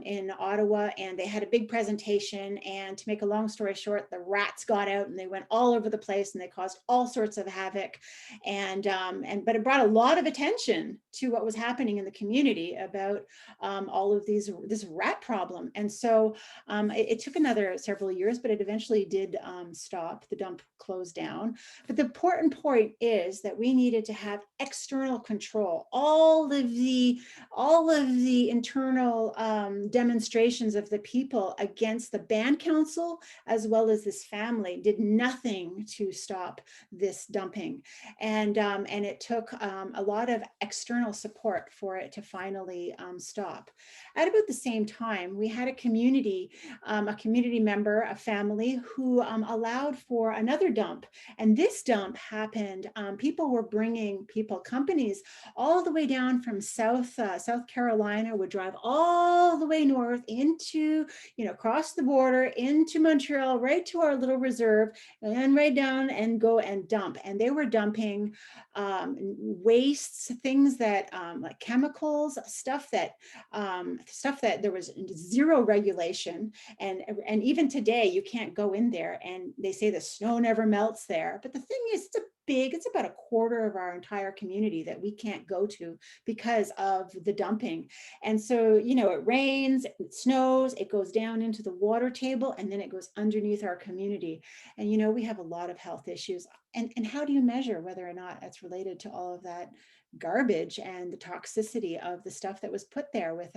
in Ottawa, and they had a big presentation. And to make a long story short, the rats got out and they went all over the place and they caused all sorts of havoc. But it brought a lot of attention to what was happening in the community about all of this rat problem. And so it took another several years, but it eventually did stop. The dump closed down. But the important point is that we needed to have external control. All of the internal demonstrations of the people against the band council, as well as this family, did nothing to stop this dumping. And it took a lot of external support for it to finally stop. At about the same time, we had a community member, a family, who allowed for another dump. And this dump happened, people were bringing companies all the way down from South Carolina, would drive all the way north into, across the border into Montreal, right to our little reserve, and then right down and go and dump. And they were dumping wastes, things that like chemicals, stuff that there was zero regulation. And even today, you can't go in there, and they say the snow never melts there. But the thing is, it's about a quarter of our entire community that we can't go to because of the dumping. And so, it rains, it snows, it goes down into the water table, and then it goes underneath our community. And, we have a lot of health issues. And how do you measure whether or not that's related to all of that garbage and the toxicity of the stuff that was put there with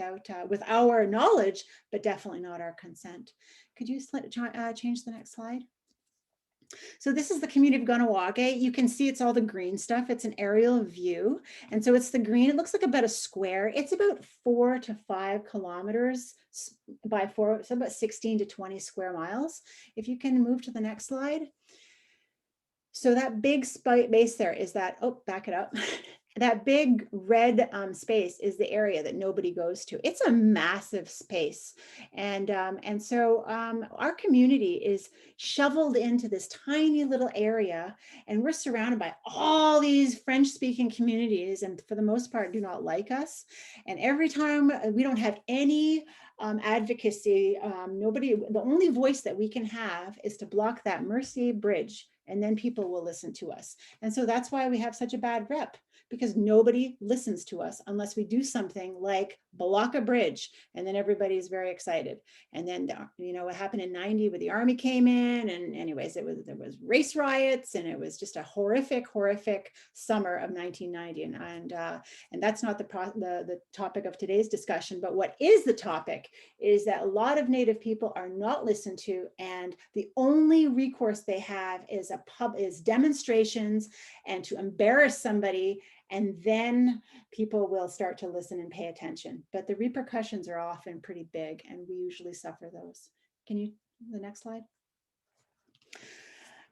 our knowledge, but definitely not our consent? Could you change the next slide? So this is the community of Gonowalke. You can see it's all the green stuff. It's an aerial view. And so it's the green. It looks like about a square. It's about 4 to 5 kilometers by 4, so about 16 to 20 square miles. If you can move to the next slide. So that big space there is that, oh, back it up. That big red space is the area that nobody goes to. It's a massive space. And so our community is shoveled into this tiny little area, and we're surrounded by all these French-speaking communities, and for the most part do not like us. And every time we don't have any advocacy, the only voice that we can have is to block that Mercier Bridge, and then people will listen to us. And so that's why we have such a bad rep, because nobody listens to us unless we do something like block a bridge, and then everybody's very excited. And then, what happened in '90 where the army came in, and anyways, there was race riots, and it was just a horrific summer of 1990. And that's not the topic of today's discussion, but what is the topic is that a lot of Native people are not listened to, and the only recourse they have is demonstrations and to embarrass somebody, and then people will start to listen and pay attention. But the repercussions are often pretty big, and we usually suffer those. Can you, the next slide?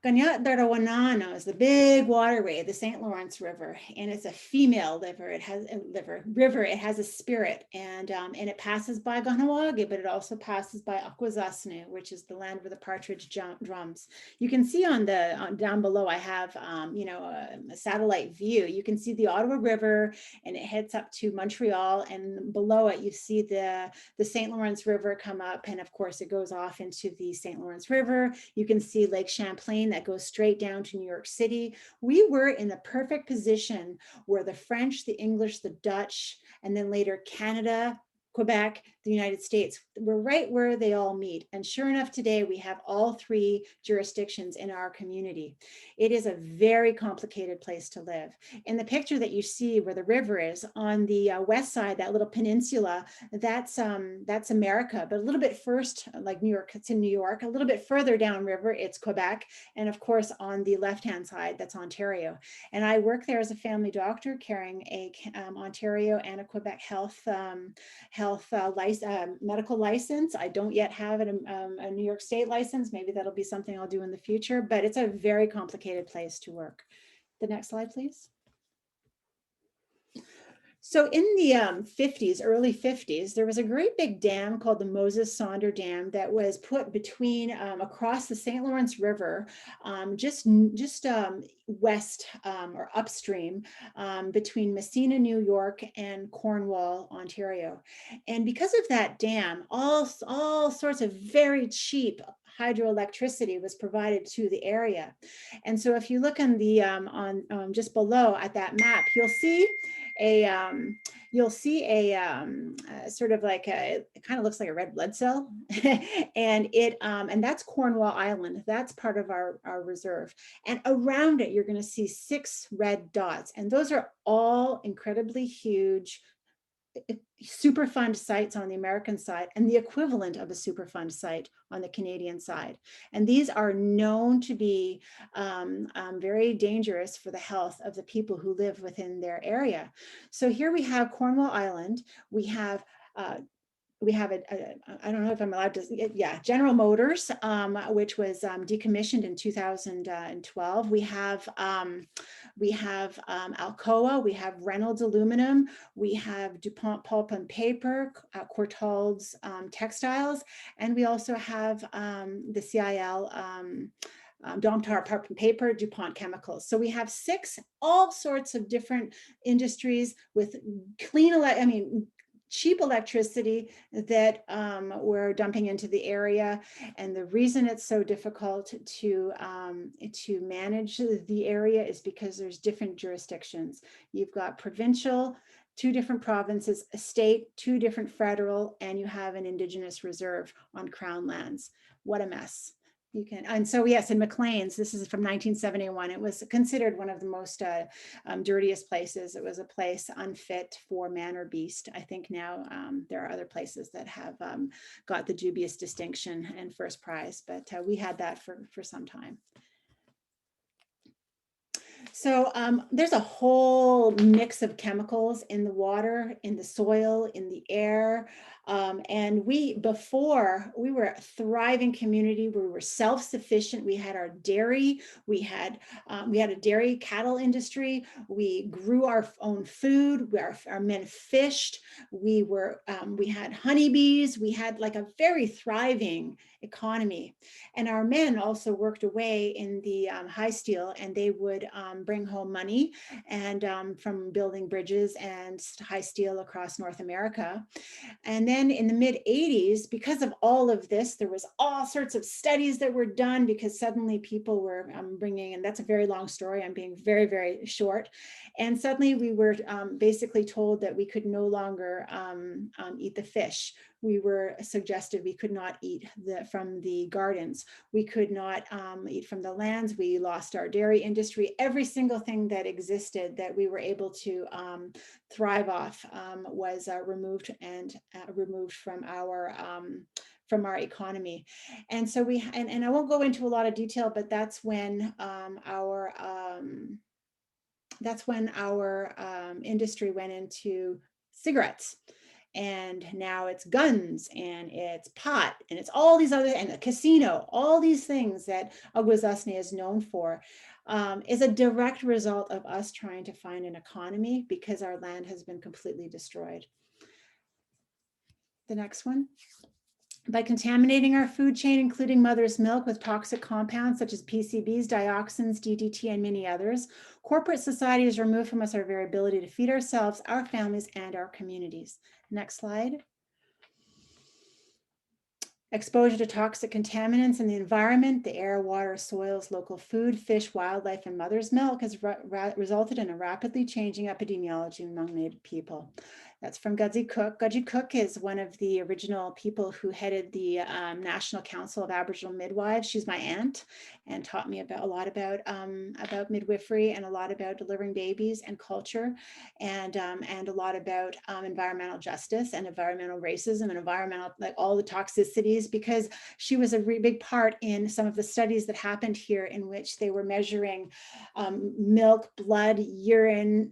Ganyat-Darawanano is the big waterway, the St. Lawrence River, and it's a female river. It has a spirit, and it passes by Gonowalke, but it also passes by Akwesasne, which is the land where the partridge drums. You can see down below, I have a satellite view. You can see the Ottawa River, and it heads up to Montreal, and below it you see the St. Lawrence River come up, and of course it goes off into the St. Lawrence River. You can see Lake Champlain that goes straight down to New York City. We were in the perfect position where the French, the English, the Dutch, and then later Canada, Quebec, the United States, we're right where they all meet. And sure enough, today we have all three jurisdictions in our community. It is a very complicated place to live. In the picture that you see where the river is on the west side, that little peninsula, that's America, but a little bit first, like New York, it's in New York, a little bit further downriver, it's Quebec. And of course, on the left-hand side, that's Ontario. And I work there as a family doctor carrying a Ontario and a Quebec medical license. I don't yet have a New York State license. Maybe that'll be something I'll do in the future, but it's a very complicated place to work. The next slide, please. So in the 50s, early 50s, there was a great big dam called the Moses Saunder Dam that was put between across the St. Lawrence River, just west or upstream between Messina, New York and Cornwall, Ontario. And because of that dam, all sorts of very cheap hydroelectricity was provided to the area. And so if you look on the just below at that map, you'll see a sort of like it kind of looks like a red blood cell, and that's Cornwall Island. That's part of our reserve. And around it, you're going to see 6 red dots, and those are all incredibly huge Superfund sites on the American side and the equivalent of a Superfund site on the Canadian side. And these are known to be very dangerous for the health of the people who live within their area. So here we have Cornwall Island. We have I don't know if I'm allowed to, yeah, General Motors, which was decommissioned in 2012. We have Alcoa, we have Reynolds Aluminum, we have DuPont Pulp and Paper, Courtaulds Textiles, and we also have the CIL Domtar Pulp and Paper, DuPont Chemicals. So we have 6, all sorts of different industries with cheap electricity that we're dumping into the area. And the reason it's so difficult to manage the area is because there's different jurisdictions. You've got provincial, 2 different provinces, a state, 2 different federal, and you have an Indigenous reserve on Crown lands. What a mess. And so yes, in Maclean's, this is from 1971, it was considered one of the most dirtiest places. It was a place unfit for man or beast. I think now there are other places that have got the dubious distinction and first prize, but we had that for some time. So there's a whole mix of chemicals in the water, in the soil, in the air. And before we were a thriving community, we were self-sufficient. We had our dairy, we had a dairy cattle industry. We grew our own food. Our men fished. We had honeybees. We had like a very thriving economy. And our men also worked away in the high steel, and they would bring home money and from building bridges and high steel across North America. And then in the mid 80s, because of all of this, there was all sorts of studies that were done because suddenly people were bringing, and that's a very long story, I'm being very, very short. And suddenly we were basically told that we could no longer eat the fish. We were suggested we could not eat from the gardens. We could not eat from the lands. We lost our dairy industry. Every single thing that existed that we were able to thrive off was removed from our economy. And so and I won't go into a lot of detail, but that's when our industry went into cigarettes. And now it's guns and it's pot and it's all these other, and the casino, all these things that Ojistoh is known for is a direct result of us trying to find an economy because our land has been completely destroyed. The next one. By contaminating our food chain, including mother's milk with toxic compounds such as PCBs, dioxins, DDT, and many others, corporate society has removed from us our very ability to feed ourselves, our families, and our communities. Next slide. Exposure to toxic contaminants in the environment, the air, water, soils, local food, fish, wildlife, and mother's milk has resulted in a rapidly changing epidemiology among Native people. That's from Gudgy Cook. Gudgy Cook is one of the original people who headed the National Council of Aboriginal Midwives. She's my aunt and taught me a lot about midwifery and a lot about delivering babies and culture, and a lot about environmental justice and environmental racism and environmental, like all the toxicities, because she was a big part in some of the studies that happened here in which they were measuring milk, blood, urine,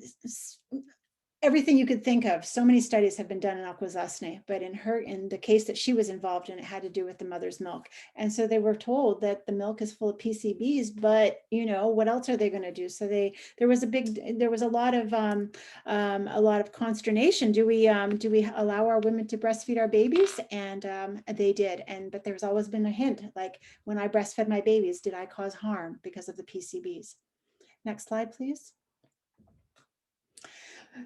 everything you could think of. So many studies have been done in Akwesasne, but in the case that she was involved in, it had to do with the mother's milk. And so they were told that the milk is full of PCBs, but what else are they going to do? So there was a lot of consternation. Do we allow our women to breastfeed our babies? And they did. But there's always been a hint, like, when I breastfed my babies, did I cause harm because of the PCBs? Next slide, please.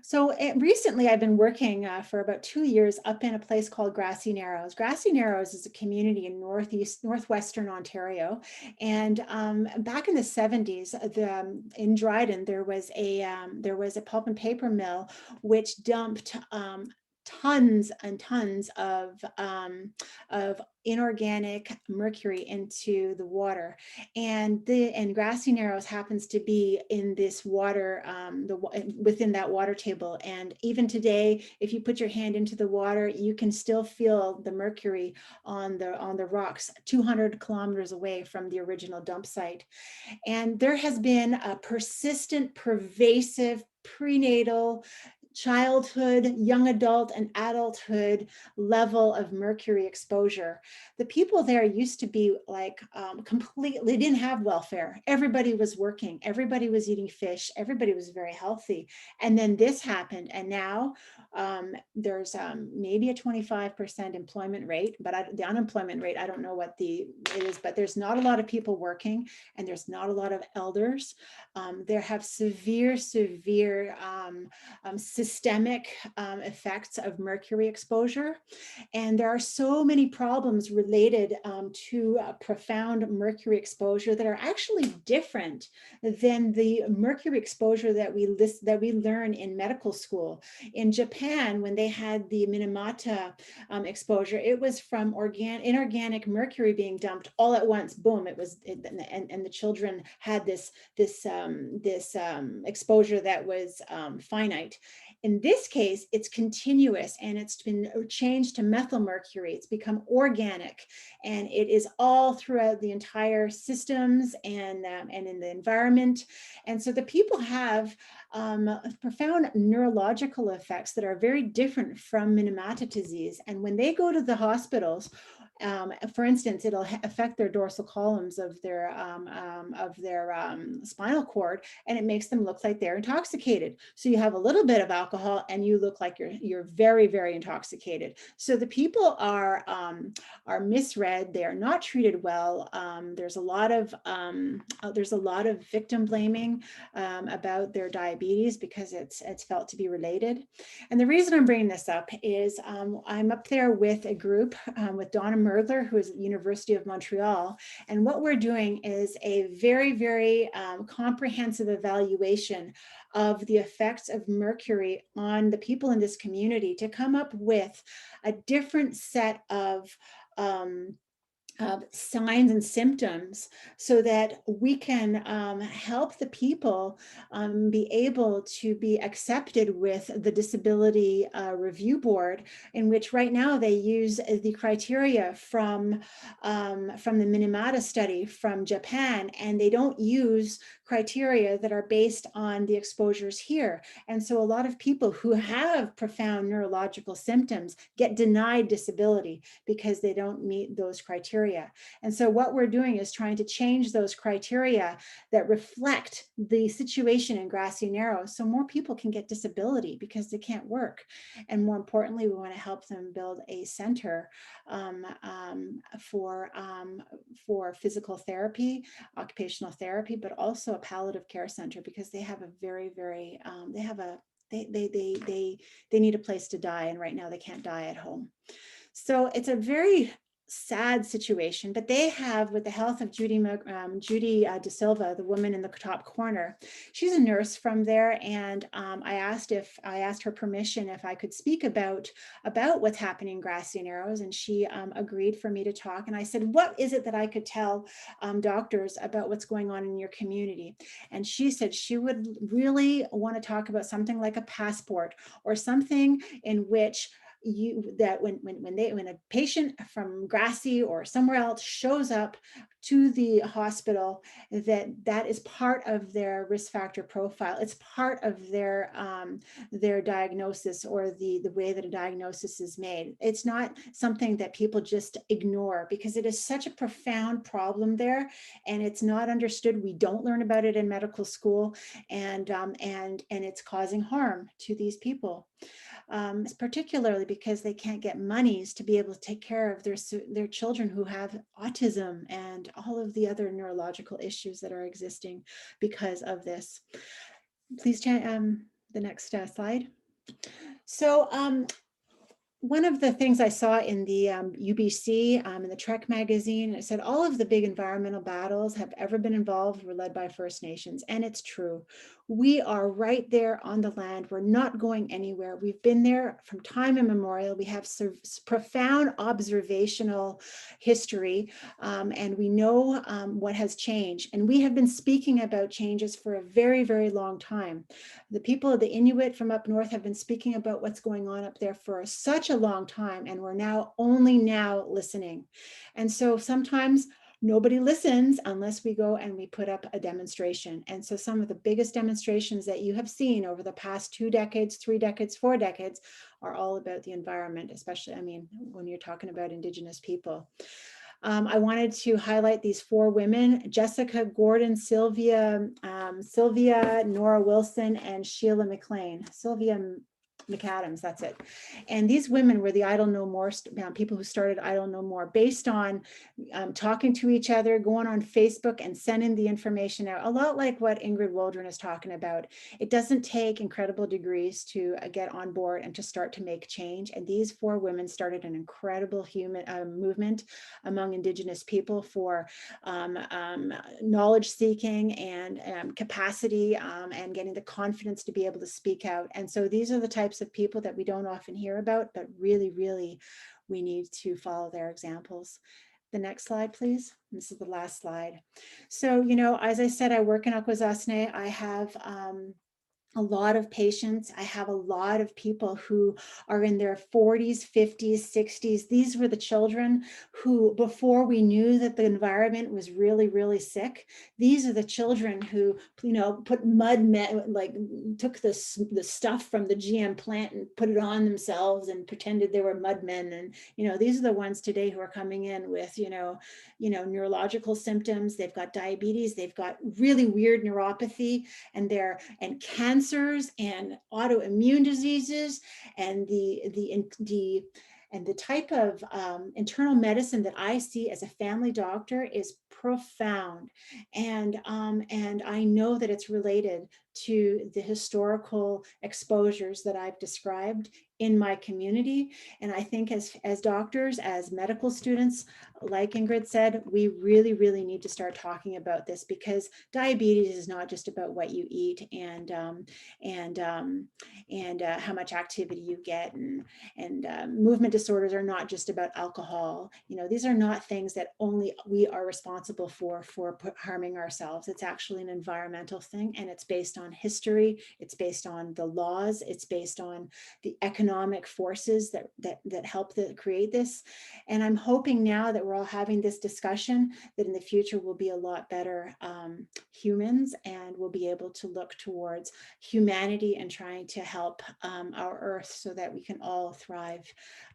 So recently I've been working for about 2 years up in a place called Grassy Narrows. Grassy Narrows is a community in northwestern Ontario. And back in the 70s, in Dryden, there was a pulp and paper mill which dumped tons and tons of inorganic mercury into the water, and Grassy Narrows happens to be in this water, within that water table. And even today, if you put your hand into the water, you can still feel the mercury on the rocks 200 kilometers away from the original dump site. And there has been a persistent, pervasive prenatal, childhood, young adult, and adulthood level of mercury exposure. The people there used to be like completely, didn't have welfare. Everybody was working, everybody was eating fish, everybody was very healthy. And then this happened, and now there's maybe a 25% employment rate, but the unemployment rate, I don't know what it is, but there's not a lot of people working, and there's not a lot of elders. There have severe systemic effects of mercury exposure. And there are so many problems related to profound mercury exposure that are actually different than the mercury exposure that we learn in medical school. In Japan, when they had the Minamata exposure, it was from inorganic mercury being dumped all at once. Boom! And the children had this exposure that was finite. In this case, it's continuous, and it's been changed to methyl mercury. It's become organic, and it is all throughout the entire systems and in the environment. And so the people have profound neurological effects that are very different from Minamata disease. And when they go to the hospitals, for instance, it'll affect their dorsal columns of their spinal cord, and it makes them look like they're intoxicated. So you have a little bit of alcohol, and you look like you're very, very intoxicated. So the people are misread. They are not treated well. There's a lot of victim blaming about their diabetes because it's felt to be related. And the reason I'm bringing this up is I'm up there with a group with Donna Mergler, who is at the University of Montreal. And what we're doing is a very, very comprehensive evaluation of the effects of mercury on the people in this community to come up with a different set of signs and symptoms so that we can help the people be able to be accepted with the Disability Review Board, in which right now they use the criteria from the Minamata study from Japan, and they don't use criteria that are based on the exposures here. And so a lot of people who have profound neurological symptoms get denied disability because they don't meet those criteria. And so what we're doing is trying to change those criteria that reflect the situation in Grassy Narrows so more people can get disability because they can't work. And more importantly, we want to help them build a center for physical therapy, occupational therapy, but also a palliative care center, because they have a very, very, they need a place to die, and right now they can't die at home. So it's a very sad situation, but they have, with the help of Judy De Silva, the woman in the top corner. She's a nurse from there, and I asked her permission if I could speak about what's happening in Grassy Narrows, and she agreed for me to talk. And I said, what is it that I could tell doctors about what's going on in your community? And she said she would really want to talk about something like a passport, or something in which when a patient from Grassy or somewhere else shows up to the hospital, that is part of their risk factor profile. It's part of their diagnosis, or the way that a diagnosis is made. It's not something that people just ignore, because it is such a profound problem there, and it's not understood. We don't learn about it in medical school, and it's causing harm to these people. Particularly because they can't get monies to be able to take care of their children who have autism and all of the other neurological issues that are existing because of this. Please, the next slide. So one of the things I saw in the UBC, in the Trek magazine, it said all of the big environmental battles have ever been involved were led by First Nations. And it's true. We are right there on the land. We're not going anywhere. We've been there from time immemorial. We have profound observational history, and we know what has changed. And we have been speaking about changes for a very, very long time. The people of the Inuit from up north have been speaking about what's going on up there for such a long time, and we're only now listening. And so sometimes nobody listens unless we go and we put up a demonstration. And so some of the biggest demonstrations that you have seen over the past 2 decades, 3 decades, 4 decades are all about the environment, especially, I mean, when you're talking about Indigenous people. I wanted to highlight these 4 women: Jessica Gordon, Sylvia, Nora Wilson, and Sheila McLean. Sylvia McAdams, that's it. And these women were the Idle No More people who started Idle No More, based on talking to each other, going on Facebook and sending the information out. A lot like what Ingrid Waldron is talking about. It doesn't take incredible degrees to get on board and to start to make change. And these 4 women started an incredible movement among Indigenous people for knowledge seeking and capacity, and getting the confidence to be able to speak out. And so these are the types of people that we don't often hear about, but really, really, we need to follow their examples. The next slide, please. This is the last slide. So, you know, as I said, I work in Akwesasne. I have a lot of patients. I have a lot of people who are in their 40s, 50s, 60s. These were the children who, before we knew that the environment was really, really sick, these are the children who, you know, put like took the stuff from the GM plant and put it on themselves and pretended they were mud men. And, you know, these are the ones today who are coming in with, you know, neurological symptoms. They've got diabetes. They've got really weird neuropathy, and cancers and autoimmune diseases, and the type of internal medicine that I see as a family doctor is profound. And I know that it's related to the historical exposures that I've described in my community. And I think as doctors, as medical students, like Ingrid said, we really, really need to start talking about this, because diabetes is not just about what you eat and how much activity you get, and movement disorders are not just about alcohol. You know, these are not things that only we are responsible for harming ourselves. It's actually an environmental thing, and it's based on history. It's based on the laws. It's based on the economic forces that help create this. And I'm hoping now that we're all having this discussion, that in the future we'll be a lot better humans, and we'll be able to look towards humanity and trying to help our Earth so that we can all thrive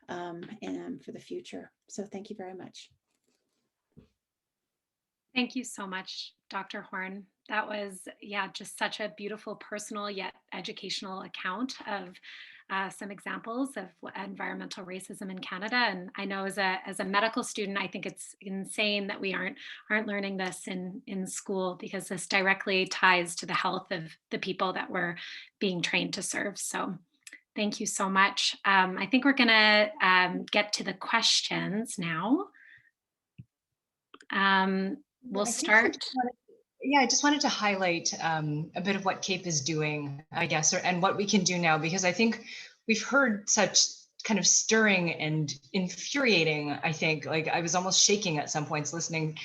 for the future. So thank you very much. Thank you so much, Dr. Horn. That was, yeah, just such a beautiful, personal yet educational account of some examples of environmental racism in Canada. And I know as a medical student, I think it's insane that we aren't learning this in school, because this directly ties to the health of the people that we're being trained to serve. So thank you so much. I think we're gonna get to the questions now. We'll I think start. Yeah, I just wanted to highlight a bit of what CAPE is doing, I guess, and what we can do now, because I think we've heard such kind of stirring and infuriating, I think, like I was almost shaking at some points listening,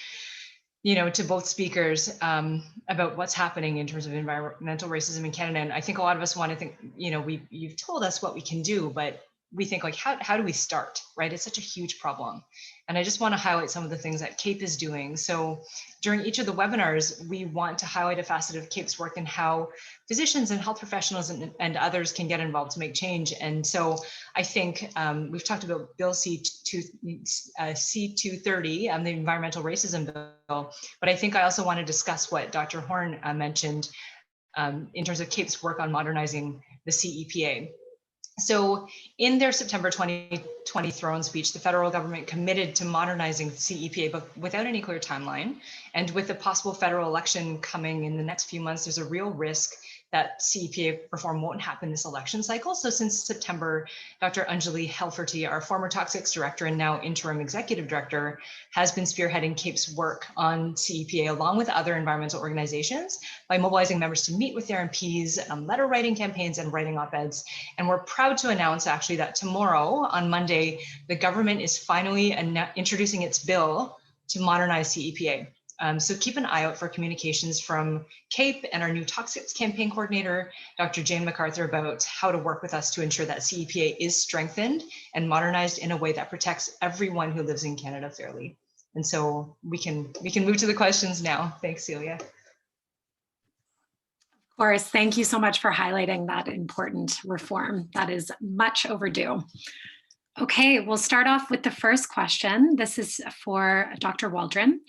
to both speakers about what's happening in terms of environmental racism in Canada. And I think a lot of us want to think, you've told us what we can do, but we think like, how do we start, right? It's such a huge problem. And I just want to highlight some of the things that CAPE is doing. So during each of the webinars, we want to highlight a facet of CAPE's work and how physicians and health professionals and others can get involved to make change. And so I think we've talked about Bill C-230, the environmental racism bill, but I think I also want to discuss what Dr. Horn mentioned in terms of CAPE's work on modernizing the CEPA. So in their September 2020 throne speech, the federal government committed to modernizing the CEPA, but without any clear timeline. And with the possible federal election coming in the next few months, there's a real risk that CEPA reform won't happen this election cycle. So since September, Dr. Anjali Helferty, our former toxics director and now interim executive director, has been spearheading CAPE's work on CEPA along with other environmental organizations by mobilizing members to meet with their MPs, letter writing campaigns and writing op-eds. And we're proud to announce actually that tomorrow on Monday, the government is finally introducing its bill to modernize CEPA. So keep an eye out for communications from CAPE and our new toxics campaign coordinator, Dr. Jane MacArthur, about how to work with us to ensure that CEPA is strengthened and modernized in a way that protects everyone who lives in Canada fairly. And so we can move to the questions now. Thanks, Celia. Of course, thank you so much for highlighting that important reform. That is much overdue. Okay, we'll start off with the first question. This is for Dr. Waldron.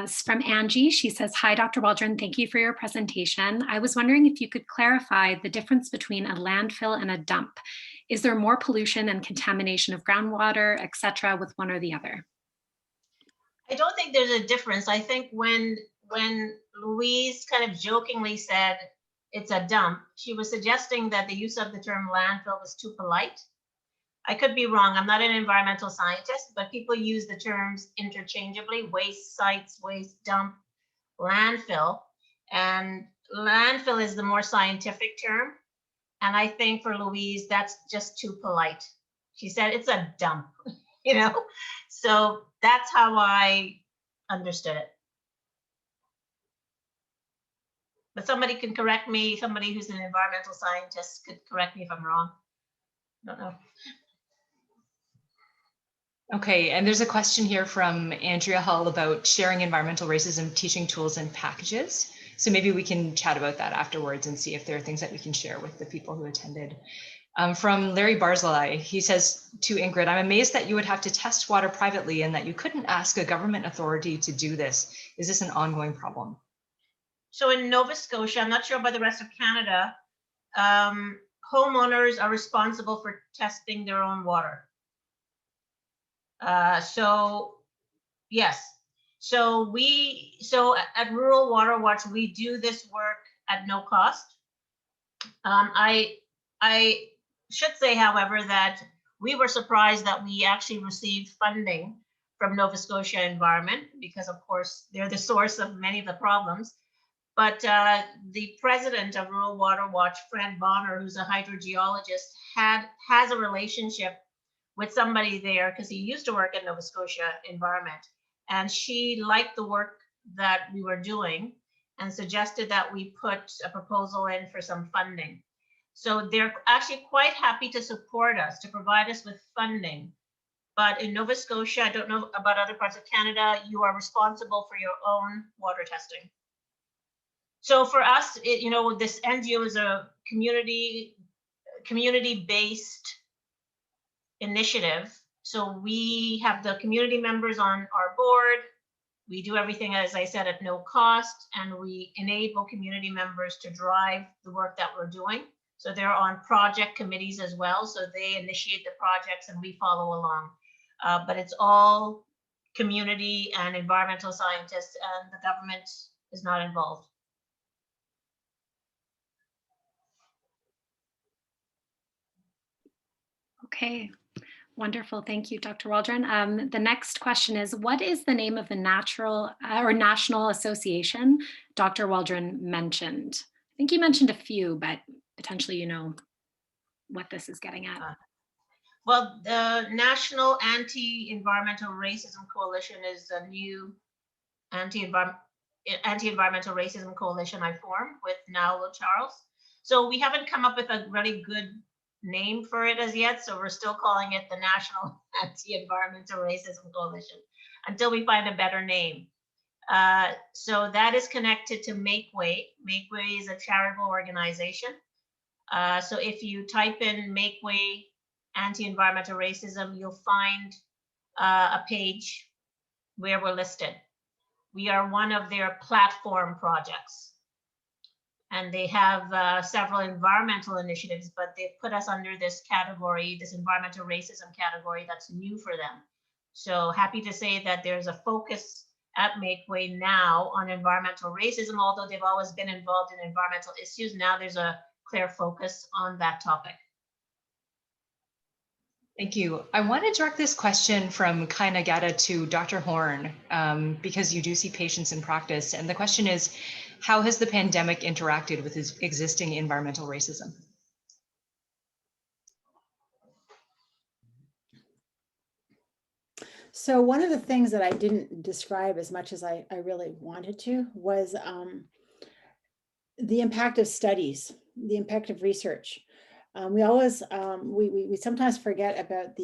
This is from Angie. She says, "Hi, Dr. Waldron, thank you for your presentation. I was wondering if you could clarify the difference between a landfill and a dump. Is there more pollution and contamination of groundwater, etc., with one or the other?" I don't think there's a difference. I think when Louise kind of jokingly said it's a dump, she was suggesting that the use of the term landfill was too polite. I could be wrong. I'm not an environmental scientist, but people use the terms interchangeably: waste sites, waste dump, landfill. And landfill is the more scientific term. And I think for Louise, that's just too polite. She said it's a dump, So that's how I understood it. But somebody can correct me. Somebody who's an environmental scientist could correct me if I'm wrong. Don't know. Okay, and there's a question here from Andrea Hull about sharing environmental racism teaching tools and packages. So maybe we can chat about that afterwards and see if there are things that we can share with the people who attended. From Larry Barzilai, he says to Ingrid, "I'm amazed that you would have to test water privately and that you couldn't ask a government authority to do this. Is this an ongoing problem?" So in Nova Scotia, I'm not sure about the rest of Canada, homeowners are responsible for testing their own water. So yes, so at Rural Water Watch, we do this work at no cost. I should say, however, that we were surprised that we actually received funding from Nova Scotia Environment, because of course they're the source of many of the problems. But the president of Rural Water Watch, Fran Bonner, who's a hydrogeologist, has a relationship with somebody there because he used to work at Nova Scotia Environment. And she liked the work that we were doing and suggested that we put a proposal in for some funding. So they're actually quite happy to support us, to provide us with funding. But in Nova Scotia, I don't know about other parts of Canada, you are responsible for your own water testing. So for us, this NGO is a community-based initiative. So we have the community members on our board. We do everything, as I said, at no cost, and we enable community members to drive the work that we're doing. So they're on project committees as well. So they initiate the projects and we follow along. But it's all community and environmental scientists, and the government is not involved. Okay, Wonderful. Thank you, Dr. Waldron. The next question is, what is the name of the natural or national association Dr. Waldron mentioned? I think you mentioned a few, but potentially you know what this is getting at. Well, the National Anti-Environmental Racism Coalition is a new anti-environmental racism coalition I formed with now Charles. So we haven't come up with a really good name for it as yet. So we're still calling it the National Anti-Environmental Racism Coalition until we find a better name. So that is connected to Make Way. Make Way is a charitable organization. So if you type in Make Way Anti-Environmental Racism, you'll find a page where we're listed. We are one of their platform projects. And they have several environmental initiatives, but they've put us under this category, this environmental racism category that's new for them. So happy to say that there's a focus at Makeway now on environmental racism, although they've always been involved in environmental issues. Now there's a clear focus on that topic. Thank you. I want to direct this question from Kainagata to Dr. Horn, because you do see patients in practice. And the question is, how has the pandemic interacted with existing environmental racism? So one of the things that I didn't describe as much as I really wanted to was the impact of studies, the impact of research. We always, we sometimes forget about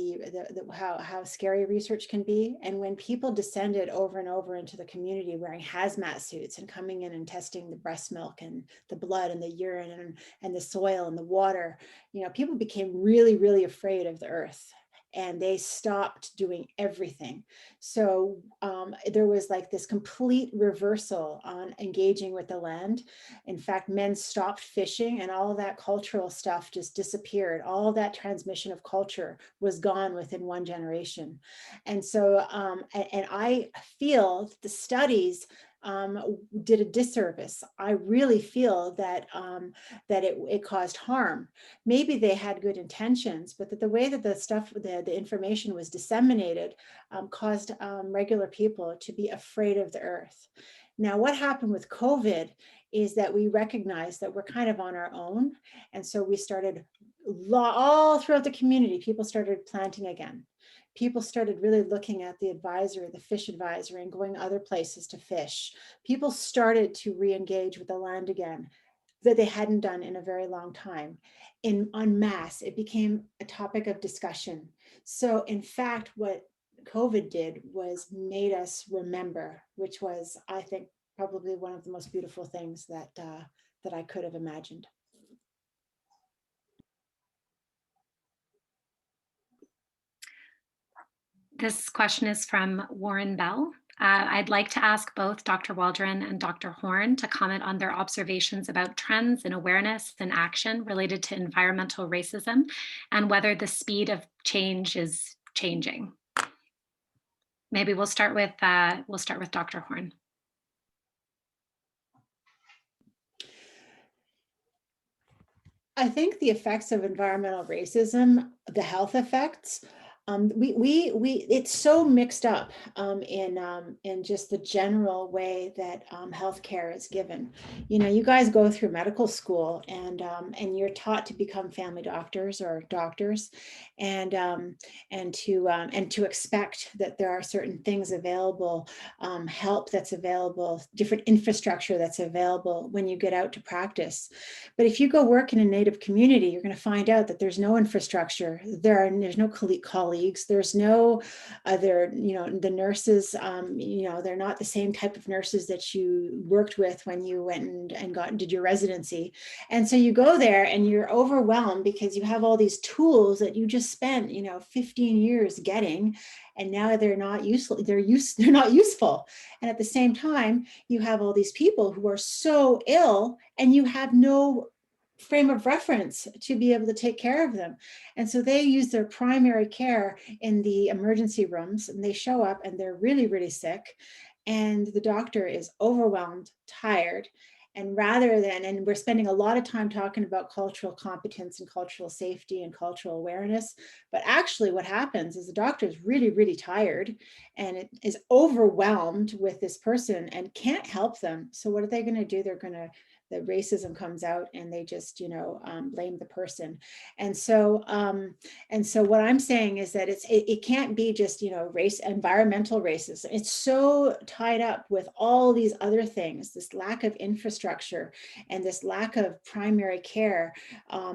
how scary research can be. And when people descended over and over into the community wearing hazmat suits and coming in and testing the breast milk and the blood and the urine and the soil and the water, you know, people became really, really afraid of the earth. And they stopped doing everything. So there was like this complete reversal on engaging with the land. In fact, men stopped fishing and all of that cultural stuff just disappeared. All of that transmission of culture was gone within one generation. And so, and I feel the studies did a disservice. I really feel that that it caused harm. Maybe they had good intentions, but that the way that the information was disseminated caused regular people to be afraid of the earth. Now, what happened with COVID is that we recognized that we're kind of on our own. And so we started all throughout the community, people started planting again. People started really looking at the advisory, the fish advisory, and going other places to fish. People started to re-engage with the land again that they hadn't done in a very long time. En masse, it became a topic of discussion. So in fact, what COVID did was made us remember, which was, I think, probably one of the most beautiful things that that I could have imagined. This question is from Warren Bell. I'd like to ask both Dr. Waldron and Dr. Horn to comment on their observations about trends in awareness and action related to environmental racism and whether the speed of change is changing. Maybe we'll start with Dr. Horn. I think the effects of environmental racism, the health effects, it's so mixed up in just the general way that healthcare is given. You know, you guys go through medical school and you're taught to become family doctors or doctors, and to expect that there are certain things available, help that's available, different infrastructure that's available when you get out to practice. But if you go work in a Native community, you're going to find out that there's no infrastructure. There's no colleagues. There's no other, you know, the nurses, you know, they're not the same type of nurses that you worked with when you went and did your residency. And so you go there and you're overwhelmed because you have all these tools that you just spent, you know, 15 years getting, and now they're not useful. They're not useful. And at the same time, you have all these people who are so ill and you have no frame of reference to be able to take care of them. And so they use their primary care in the emergency rooms, and they show up and they're really, really sick. And the doctor is overwhelmed, tired, And rather than, and we're spending a lot of time talking about cultural competence and cultural safety and cultural awareness, but actually what happens is the doctor is really, really tired and it is overwhelmed with this person and can't help them. So what are they going to do? The racism comes out and they just, blame the person. And so what I'm saying is that it can't be just, environmental racism. It's so tied up with all these other things, this lack of infrastructure and this lack of primary care,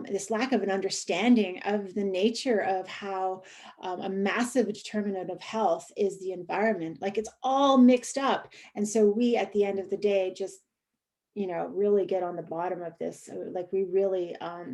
this lack of an understanding of the nature of how a massive determinant of health is the environment. Like, it's all mixed up. And so we, at the end of the day, just really get on the bottom of this. Like, we really, are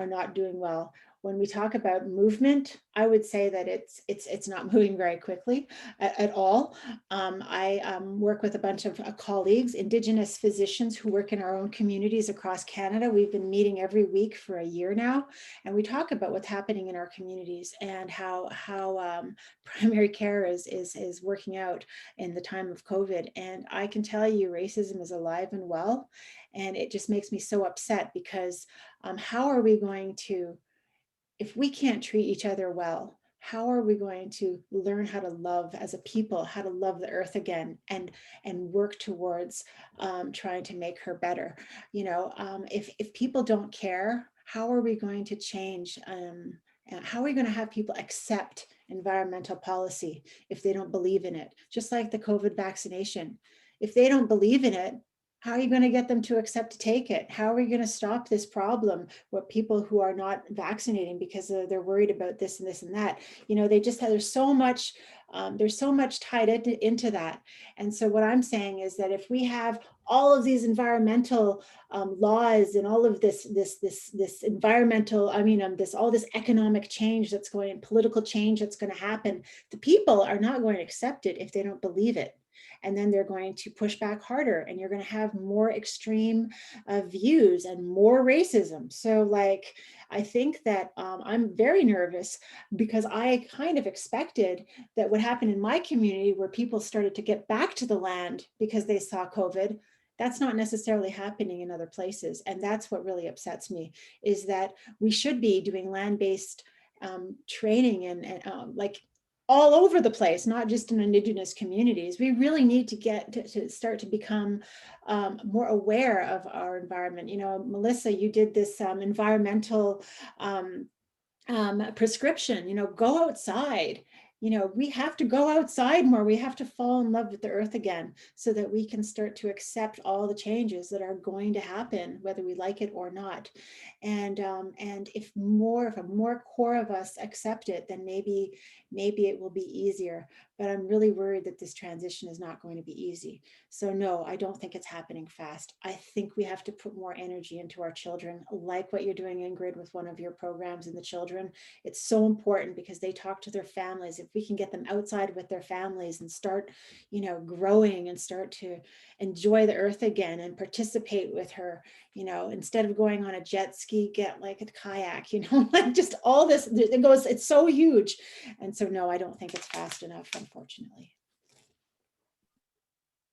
not doing well. When we talk about movement, I would say that it's not moving very quickly at all. I work with a bunch of colleagues, Indigenous physicians who work in our own communities across Canada. We've been meeting every week for a year now, and we talk about what's happening in our communities and how primary care is working out in the time of COVID. And I can tell you, racism is alive and well, and it just makes me so upset because how are we going to, if we can't treat each other well, how are we going to learn how to love as a people, how to love the earth again, and work towards trying to make her better? If people don't care, how are we going to change? How are we going to have people accept environmental policy if they don't believe in it? Just like the COVID vaccination. If they don't believe in it, how are you going to get them to accept to take it? How are we going to stop this problem with people who are not vaccinating because they're worried about this and this and that? They just have, there's so much tied into that. And so what I'm saying is that if we have all of these environmental laws and all of this environmental, all this economic change that's going, political change that's going to happen, the people are not going to accept it if they don't believe it. And then they're going to push back harder, and you're going to have more extreme views and more racism. So I think that I'm very nervous because I kind of expected that what happened in my community, where people started to get back to the land because they saw COVID, that's not necessarily happening in other places. And that's what really upsets me, is that we should be doing land-based training and all over the place, not just in Indigenous communities. We really need to get to start to become more aware of our environment. Melissa, you did this environmental prescription, go outside. We have to go outside more. We have to fall in love with the earth again so that we can start to accept all the changes that are going to happen, whether we like it or not. And if a more core of us accept it, then maybe it will be easier. But I'm really worried that this transition is not going to be easy. So no, I don't think it's happening fast. I think we have to put more energy into our children, like what you're doing, Ingrid, with one of your programs in the children. It's so important because they talk to their families. If we can get them outside with their families and start, growing and start to enjoy the earth again and participate with her, instead of going on a jet ski, get like a kayak, just all this, it's so huge. And so, no, I don't think it's fast enough, unfortunately.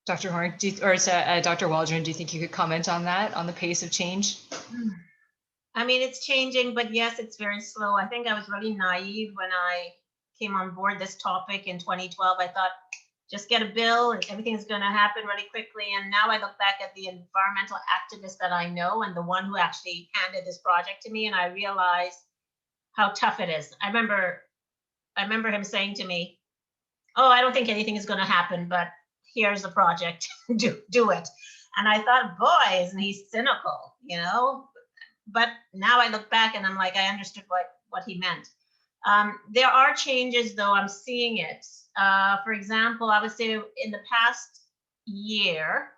Dr. Horn, Dr. Waldron, do you think you could comment on that, on the pace of change? I mean, it's changing, but yes, it's very slow. I think I was really naive when I came on board this topic in 2012. I thought, just get a bill and everything's going to happen really quickly. And now I look back at the environmental activist that I know and the one who actually handed this project to me, and I realize how tough it is. I remember him saying to me, "Oh, I don't think anything is going to happen, but here's the project, do it." And I thought, boy, isn't he cynical, But now I look back and I'm like, I understood what he meant. There are changes, though. I'm seeing it. For example, I would say in the past year,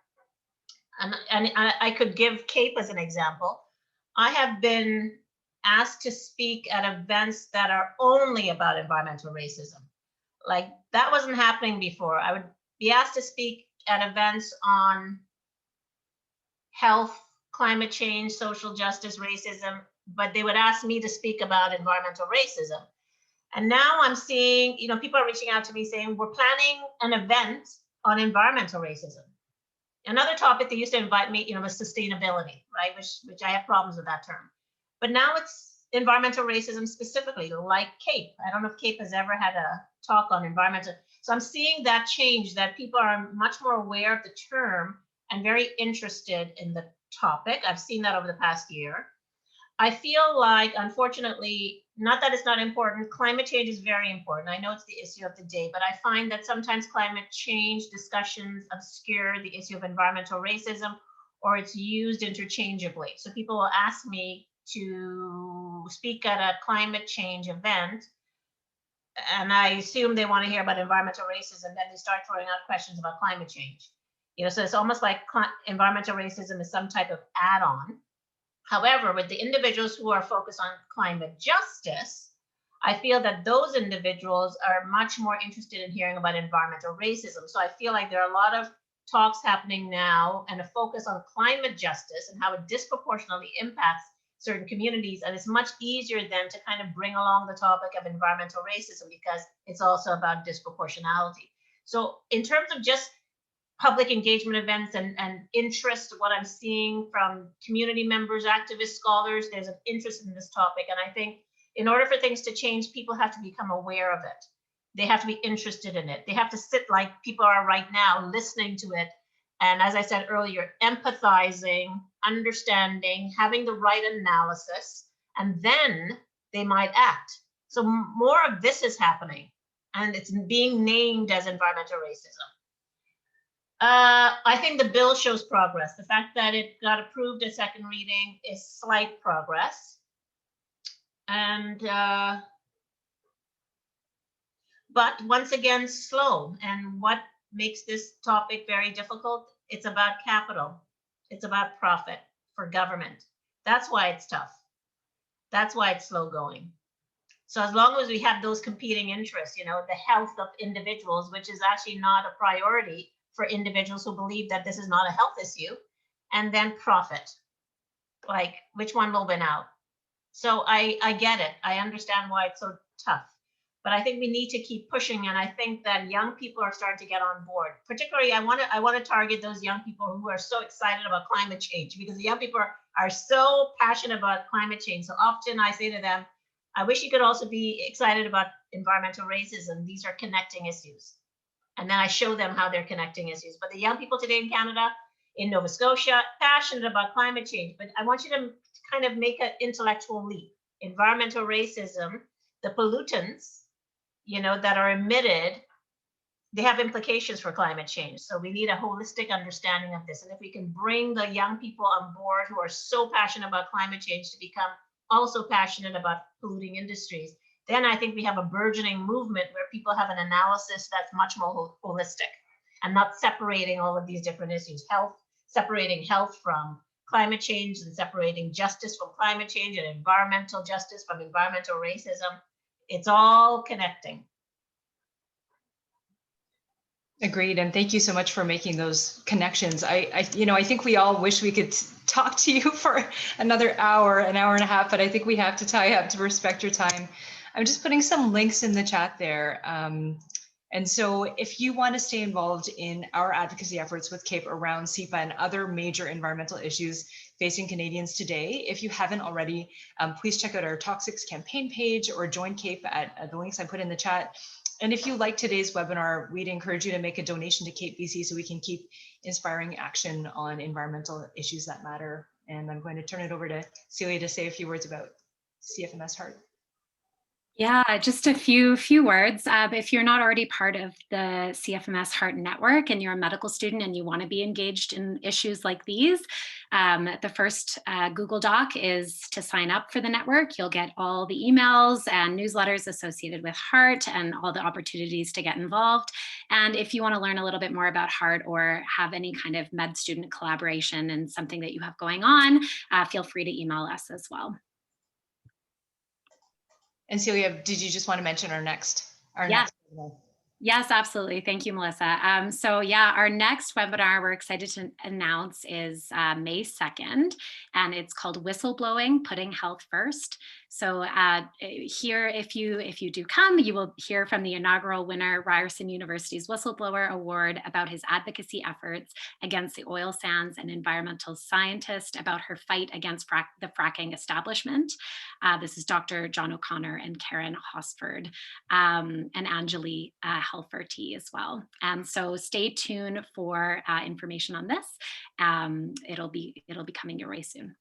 and I could give CAPE as an example. I have been asked to speak at events that are only about environmental racism. Like, that wasn't happening before. I would be asked to speak at events on health, climate change, social justice, racism, but they would ask me to speak about environmental racism. And now I'm seeing, people are reaching out to me saying, we're planning an event on environmental racism. Another topic they used to invite me, was sustainability, right? Which I have problems with that term. But now it's environmental racism specifically, like CAPE. I don't know if CAPE has ever had a talk on environmental. So I'm seeing that change, that people are much more aware of the term and very interested in the topic. I've seen that over the past year. I feel like, unfortunately, not that it's not important, climate change is very important. I know it's the issue of the day, but I find that sometimes climate change discussions obscure the issue of environmental racism, or it's used interchangeably. So people will ask me to speak at a climate change event, and I assume they want to hear about environmental racism, then they start throwing out questions about climate change. So it's almost like environmental racism is some type of add-on. However, with the individuals who are focused on climate justice, I feel that those individuals are much more interested in hearing about environmental racism. So I feel like there are a lot of talks happening now and a focus on climate justice and how it disproportionately impacts certain communities. And it's much easier then to kind of bring along the topic of environmental racism because it's also about disproportionality. So in terms of just public engagement events and interest, what I'm seeing from community members, activists, scholars, there's an interest in this topic. And I think in order for things to change, people have to become aware of it. They have to be interested in it. They have to sit like people are right now, listening to it. And as I said earlier, empathizing, understanding, having the right analysis, and then they might act. So more of this is happening, and it's being named as environmental racism. I think the bill shows progress. The fact that it got approved at second reading is slight progress. And, but once again, slow. And what makes this topic very difficult? It's about capital. It's about profit for government. That's why it's tough. That's why it's slow going. So as long as we have those competing interests, the health of individuals, which is actually not a priority for individuals who believe that this is not a health issue, and then profit, like which one will win out? So I get it. I understand why it's so tough, but I think we need to keep pushing. And I think that young people are starting to get on board. Particularly, I want to target those young people who are so excited about climate change, because the young people are so passionate about climate change. So often I say to them, I wish you could also be excited about environmental racism. These are connecting issues. And then I show them how they're connecting issues. But the young people today in Canada, in Nova Scotia, passionate about climate change. But I want you to kind of make an intellectual leap. Environmental racism, the pollutants, that are emitted, they have implications for climate change. So we need a holistic understanding of this. And if we can bring the young people on board who are so passionate about climate change to become also passionate about polluting industries, then I think we have a burgeoning movement where people have an analysis that's much more holistic and not separating all of these different issues. Separating health from climate change, and separating justice from climate change, and environmental justice from environmental racism. It's all connecting. Agreed, and thank you so much for making those connections. I think we all wish we could talk to you for another hour, an hour and a half, but I think we have to tie up to respect your time. I'm just putting some links in the chat there. And so if you want to stay involved in our advocacy efforts with CAPE around SEPA and other major environmental issues facing Canadians today, if you haven't already, please check out our Toxics campaign page or join CAPE at the links I put in the chat. And if you like today's webinar, we'd encourage you to make a donation to CAPE-BC so we can keep inspiring action on environmental issues that matter. And I'm going to turn it over to Celia to say a few words about CFMS-HEART. Yeah, just a few words. If you're not already part of the CFMS-HEART network and you're a medical student and you want to be engaged in issues like these, the first Google Doc is to sign up for the network. You'll get all the emails and newsletters associated with HEART and all the opportunities to get involved. And if you want to learn a little bit more about HEART or have any kind of med student collaboration and something that you have going on, feel free to email us as well. And Celia, did you just want to mention our next? Yeah. Yes, absolutely. Thank you, Melissa. So yeah, our next webinar we're excited to announce is May 2nd, and it's called Whistleblowing, Putting Health First. So here, if you do come, you will hear from the inaugural winner, Ryerson University's Whistleblower Award, about his advocacy efforts against the oil sands, and environmental scientist about her fight against the fracking establishment. This is Dr. John O'Connor and Karen Hosford, and Anjali Helferty as well. So stay tuned for information on this. It'll be coming your way soon.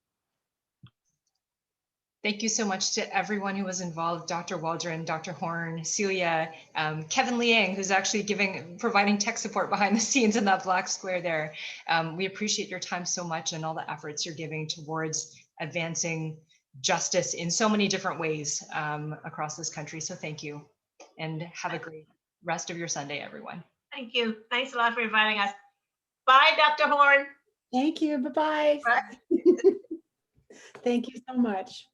Thank you so much to everyone who was involved, Dr. Waldron, Dr. Horn, Celia, Kevin Liang, who's actually providing tech support behind the scenes in that black square there. We appreciate your time so much and all the efforts you're giving towards advancing justice in so many different ways across this country. So thank you, and have a great rest of your Sunday, everyone. Thank you. Thanks a lot for inviting us. Bye, Dr. Horn. Thank you. Bye-bye. Thank you so much.